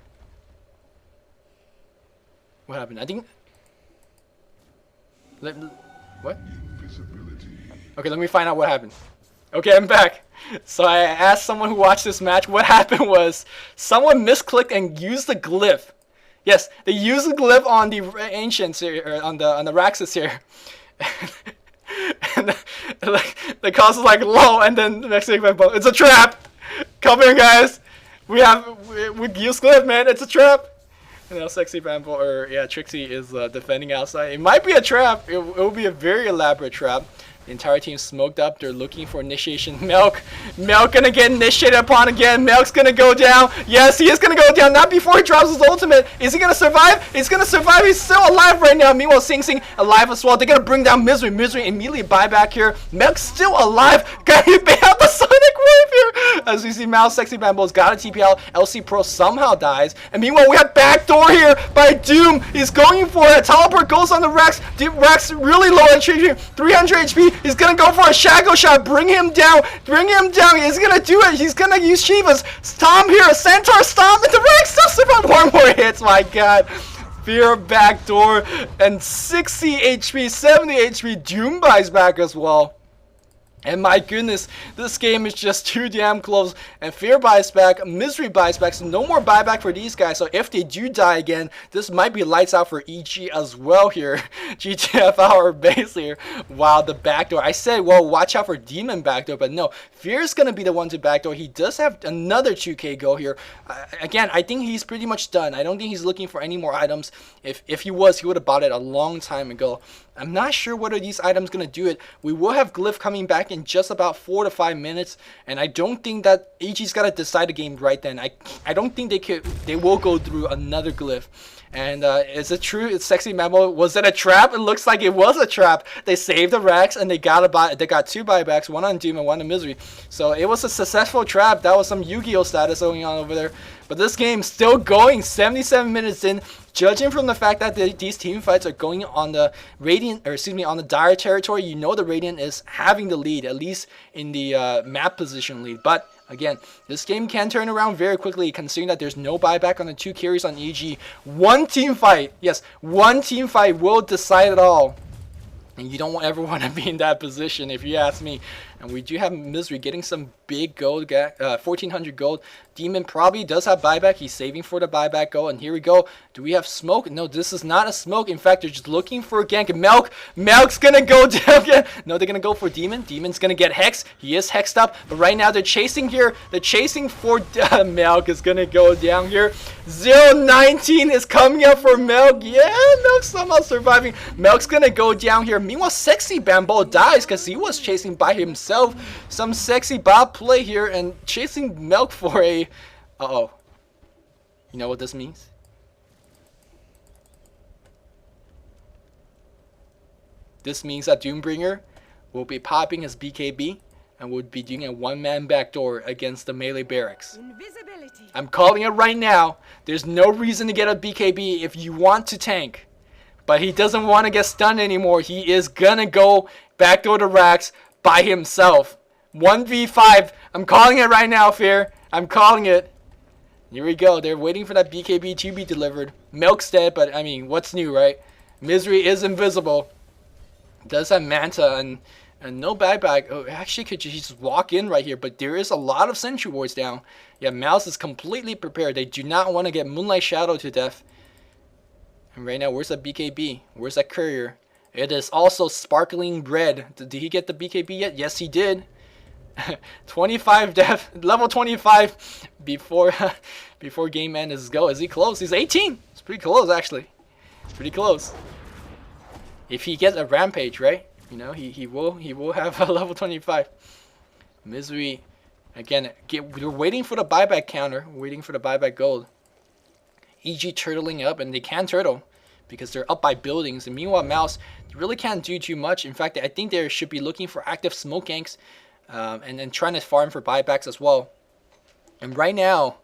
What happened? I think. What? Okay, let me find out what happened. Okay, I'm back. So I asked someone who watched this match. What happened was someone misclicked and used the glyph. Yes, they used the glyph on the ancients here, or on the Raxus here. And the cost is like low, and then the next thing, it's a trap. Come here, guys. We use glyph, man. It's a trap. And now Sexy Bambo, or yeah, Trixie is defending outside. It might be a trap. It will be a very elaborate trap. The entire team smoked up. They're looking for initiation. Melk gonna get initiated upon again. Melk's gonna go down. Yes, he is gonna go down. Not before he drops his ultimate. Is he gonna survive? He's gonna survive. He's still alive right now. Meanwhile, Sing Sing alive as well. They're gonna bring down Misery. Misery immediately buy back here. Melk's still alive. Got hit out the Sonic Wave here. As we see, Mouse Sexy Bambo's got a TP out. LC Pro somehow dies. And meanwhile, we have backdoor here by Doom. He's going for it. Teleport goes on the Rex. Rex really low on HP. 300 HP. He's gonna go for a shackle shot. Bring him down. Bring him down. He's gonna do it. He's gonna use Shiva's stomp here. A Centaur stomp. And the Rex still survived. 1 more hits. My God. Fear backdoor. And 60 HP. 70 HP. Doom buys back as well. And my goodness, this game is just too damn close. And Fear buys back, Misery buys back, so no more buyback for these guys. So if they do die again, this might be lights out for EG as well here. GTF our base here. Wow, the backdoor. I said, well, watch out for Demon backdoor, but no. Fear's going to be the one to backdoor. He does have another 2k go here. Again, I think he's pretty much done. I don't think he's looking for any more items. If he was, he would have bought it a long time ago. I'm not sure whether these items going to do it. We will have Glyph coming back in just about 4 to 5 minutes, and I don't think that AG's got to decide the game right then. I don't think they will go through another Glyph. And is it true? It's Sexy Memo. Was it a trap? It looks like it was a trap. They saved the Rex and they got 2 buybacks, 1 on Doom and 1 on Misery. So it was a successful trap. That was some Yu-Gi-Oh status going on over there. But this game's still going, 77 minutes in. Judging from the fact that these team fights are going on the Radiant, or excuse me, on the Dire territory, you know the Radiant is having the lead, at least in the map position lead. But again, this game can turn around very quickly, considering that there's no buyback on the 2 carries on EG. One team fight, yes, one team fight will decide it all. And you don't ever want to be in that position, if you ask me. And we do have Misery getting some big gold, 1,400 gold. Demon probably does have buyback. He's saving for the buyback gold. And here we go. Do we have smoke? No, this is not a smoke. In fact, they're just looking for a gank. Melk's going to go down again. No, they're going to go for Demon. Demon's going to get Hex. He is hexed up. But right now, they're chasing here. They're chasing for Melk is going to go down here. 019 is coming up for Melk. Yeah, Melk's somehow surviving. Melk's going to go down here. Meanwhile, Sexy Bambo dies because he was chasing by himself. Some sexy Bob play here and chasing Melk for a... Uh-oh. You know what this means? This means that Doombringer will be popping his BKB and will be doing a one-man backdoor against the melee barracks. I'm calling it right now. There's no reason to get a BKB if you want to tank. But he doesn't want to get stunned anymore. He is gonna go backdoor to racks by himself. 1v5. I'm calling it right now, Fear. I'm calling it. Here we go. They're waiting for that BKB to be delivered. Melk's dead, but I mean, what's new, right? Misery is invisible. Does have Manta and no buyback. Oh, actually could just walk in right here, but there is a lot of sentry wards down. Yeah, Mouse is completely prepared. They do not want to get Moonlight Shadow to death. And right now, where's that BKB? Where's that courier? It is also sparkling red. Did he get the BKB yet? Yes, he did. 25 death, level 25 before before game end is go. Is he close? He's 18. It's pretty close, actually. It's pretty close. If he gets a rampage, right? You know, he will have a level 25. Misery, again. We're waiting for the buyback counter. Waiting for the buyback gold. EG turtling up, and they can turtle because they're up by buildings. And meanwhile, Mouse really can't do too much. In fact, I think they should be looking for active smoke ganks and then trying to farm for buybacks as well. And right now,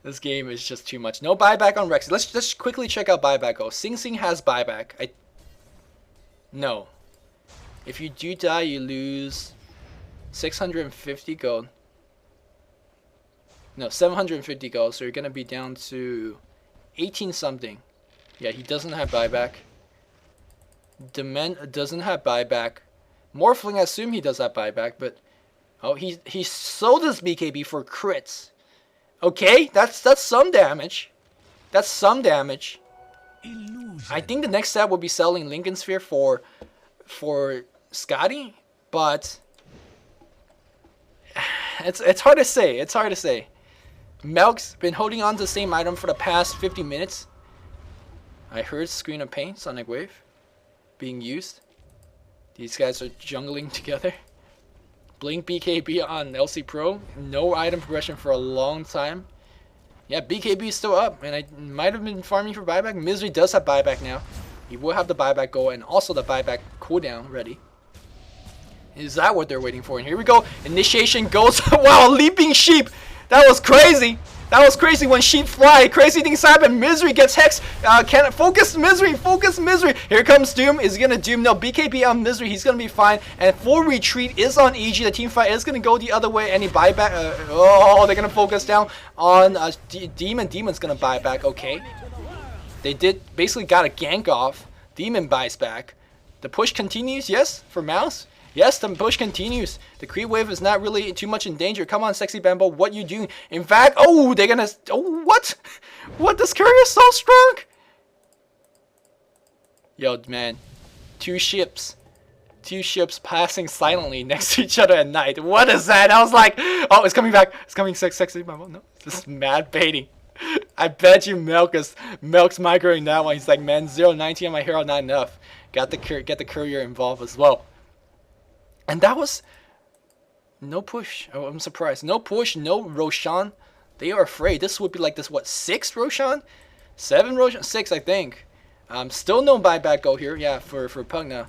this game is just too much. No buyback on Rex. Let's just quickly check out buyback. Oh, Sing Sing has buyback. No. If you do die, you lose 650 gold. No, 750 gold. So you're going to be down to 18 something. Yeah, he doesn't have buyback. Dement doesn't have buyback. Morphling, I assume he does have buyback, but oh, he sold his BKB for crits. Okay, that's some damage. That's some damage. Illusion. I think the next step will be selling Lincoln Sphere for Scotty, but it's hard to say. It's hard to say. Melk's been holding on to the same item for the past 50 minutes. I heard Screen of Pain, Sonic Wave, being used. These guys are jungling together. Blink BKB on LC Pro. No item progression for a long time. Yeah, BKB is still up, and I might have been farming for buyback. Misery does have buyback now. He will have the buyback goal and also the buyback cooldown ready. Is that what they're waiting for? And here we go. Initiation goes. Wow, leaping sheep. That was crazy. That was crazy when sheep fly. Crazy things happen. Misery gets Hex. Can focus Misery. Focus Misery. Here comes Doom. Is he going to Doom? No, BKB on Misery. He's going to be fine. And full retreat is on EG. The team fight is going to go the other way. Any buyback? Oh, they're going to focus down on Demon. Demon's going to buy back. Okay. They did basically got a gank off. Demon buys back. The push continues. Yes, for Mouse. Yes, the push continues. The creep wave is not really too much in danger. Come on, Sexy Bambo. What you doing? In fact, oh, they're gonna... Oh, what? What? This courier is so strong. Yo, man. Two ships passing silently next to each other at night. What is that? I was like, oh, it's coming back. It's coming, Sexy Bambo. No, this is mad baiting. I bet you Melk's migrating that one. He's like, man, 0-19 on my hero, not enough. Get the courier involved as well. And that was no push. Oh, I'm surprised. No push, no Roshan. They are afraid. This would be like this, what, 6 Roshan? 7 Roshan? 6, I think. Still no buyback go here. Yeah, for Pugna.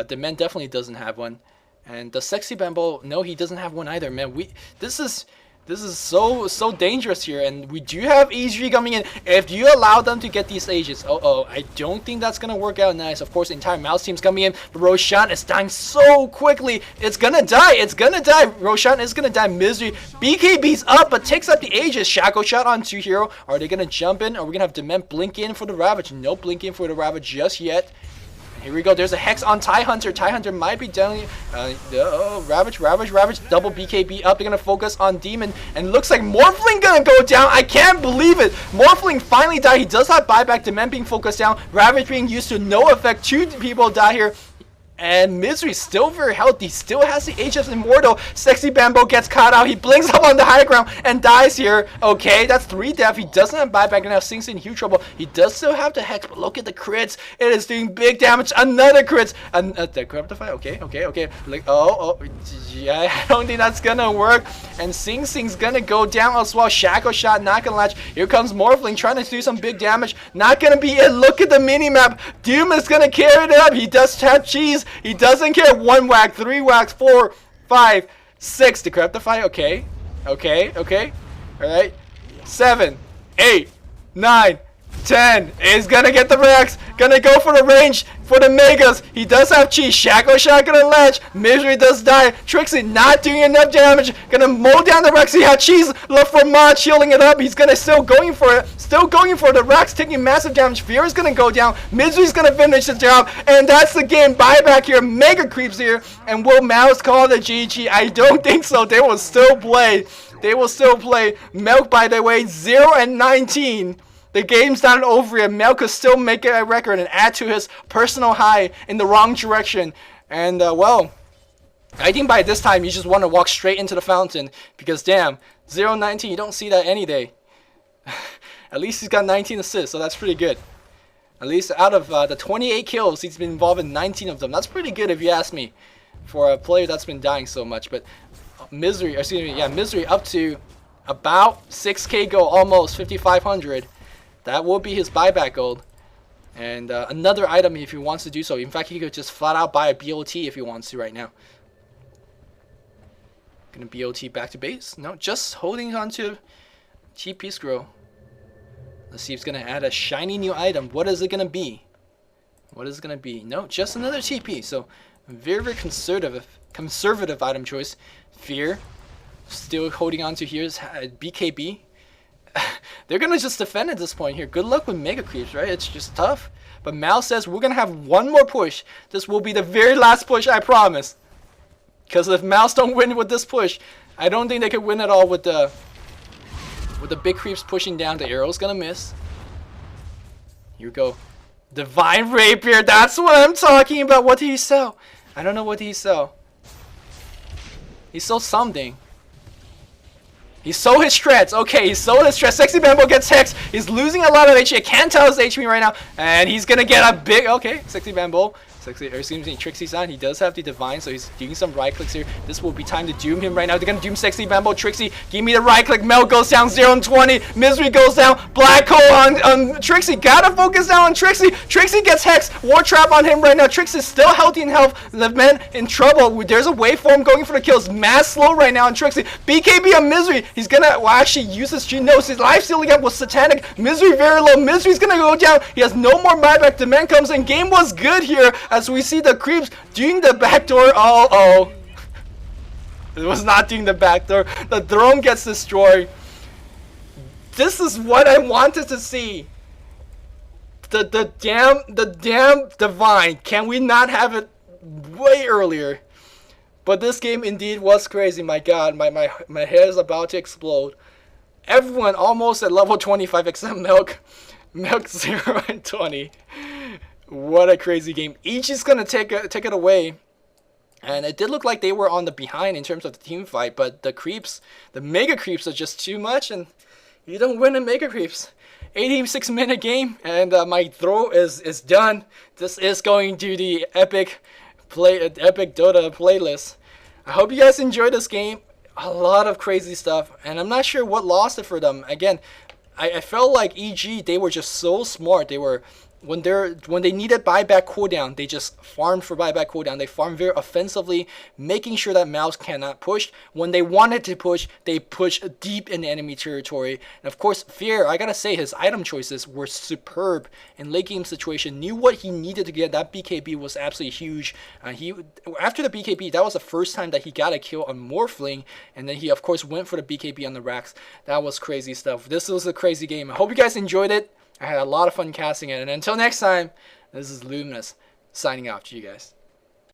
The man definitely doesn't have one. And the Sexy Bambo, no, he doesn't have one either, man. This is This is so dangerous here, and we do have EG coming in. If you allow them to get these ages, I don't think that's gonna work out nice. Of course, the entire Mouse team's coming in, but Roshan is dying so quickly. It's gonna die. It's gonna die. Roshan is gonna die. Misery. BKB's up, but takes up the ages. Shackle shot onto Hero. Are they gonna jump in? Are we gonna have Dement blink in for the Ravage? No blink in for the Ravage just yet. Here we go. There's a Hex on TIE Hunter. TIE Hunter might be down. Ravage. Double BKB up. They're going to focus on Demon. And looks like Morphling going to go down. I can't believe it. Morphling finally died. He does have buyback. Dement being focused down. Ravage being used to no effect. 2 people die here. And Misery still very healthy, still has the HS Immortal. Sexy Bamboo gets caught out. He blinks up on the high ground and dies here. Okay, that's 3 death. He doesn't have buyback and now Sinks in huge trouble. He does still have the Hex, but look at the crits. It is doing big damage. Another crits. And the Corruptify. Okay. Like, yeah, I don't think that's gonna work. And Sing's gonna go down as well. Shackle shot, not gonna latch. Here comes Morphling trying to do some big damage. Not gonna be it. Look at the mini map. Doom is gonna carry it up. He does have cheese. He doesn't care. 1 whack, 3 whacks, 4, 5, 6. Decryptify. Okay. Alright. 7, 8, 9, 10. Is gonna get the Rex. Gonna go for the range for the Megas. He does have cheese. Shackle shot gonna latch. Misery does die. Trixie not doing enough damage. Gonna mow down the Rex. He had cheese. Love for Mod shielding it up. He's gonna still going for it. Still going for the Rex, taking massive damage. Fear is gonna go down. Misery's gonna finish the job. And that's the game. Buyback here. Mega creeps here. And will Mouse call the GG? I don't think so. They will still play. Milk, by the way, 0 and 19. The game's not over yet. Mel could still make it a record and add to his personal high in the wrong direction. And, well, I think by this time you just want to walk straight into the fountain. Because, damn, 0-19, you don't see that any day. At least he's got 19 assists, so that's pretty good. At least out of the 28 kills, he's been involved in 19 of them. That's pretty good if you ask me, for a player that's been dying so much. But Misery up to about 6k gold, almost 5,500. That will be his buyback gold. And another item if he wants to do so. In fact, he could just flat out buy a BOT if he wants to right now. Gonna BOT back to base? No, just holding on to TP scroll. Let's see if it's gonna add a shiny new item. What is it gonna be? No, just another TP. So very conservative item choice. Fear. Still holding on to here's BKB. They're gonna just defend at this point here. Good luck with Mega Creeps, right? It's just tough. But Mal says we're gonna have one more push. This will be the very last push, I promise. Because if Mouse don't win with this push, I don't think they could win at all with the big creeps pushing down. The arrow's gonna miss. Here we go. Divine Rapier. That's what I'm talking about. What did he sell? I don't know what he sell. He sold something. He sold his shreds. Okay, he sold his shreds. Sexy Bamboo gets Hex. He's losing a lot of HP. I can't tell his HP right now. And he's going to get a big... Okay, Sexy Bamboo. Trixie's on. He does have the Divine, so he's doing some right clicks here. This will be time to doom him right now. They're going to doom Sexy Bamboo. Trixie, give me the right click. Mel goes down 0 and 20. Misery goes down. Black hole on Trixie. Gotta focus down on Trixie. Trixie gets Hex. War Trap on him right now. Trixie's still healthy in health. The man in trouble. There's a waveform going for the kills. Mass slow right now on Trixie. BKB on Misery. He's going to actually use his G-Nose. His life stealing up was satanic. Misery very low. Misery's going to go down. He has no more buyback. The man comes in. Game was good here. As we see the creeps doing the backdoor. It was not doing the backdoor. The throne gets destroyed. This is what I wanted to see. The damn Divine. Can we not have it way earlier? But this game indeed was crazy. My god, my hair is about to explode. Everyone almost at level 25 except Milk. Milk 0 and 20. What a crazy game. Each is going to take it away. And it did look like they were on the behind in terms of the team fight. But the creeps, the Mega Creeps are just too much. And you don't win in Mega Creeps. 86-minute game. And my throw is done. This is going to the Epic Dota playlist. I hope you guys enjoyed this game. A lot of crazy stuff. And I'm not sure what lost it for them. Again, I felt like EG, they were just so smart. They were when they needed buyback cooldown, they just farmed for buyback cooldown. They farmed very offensively, making sure that Mouz cannot push. When they wanted to push, they pushed deep in enemy territory. And of course, Fear, I gotta say, his item choices were superb in late game situation. Knew what he needed to get. That BKB was absolutely huge. After the BKB, that was the first time that he got a kill on Morphling, and then he of course went for the BKB on the Rax. That was crazy stuff. This was a crazy game. I hope you guys enjoyed it. I had a lot of fun casting it, and until next time, this is Luminous signing off to you guys.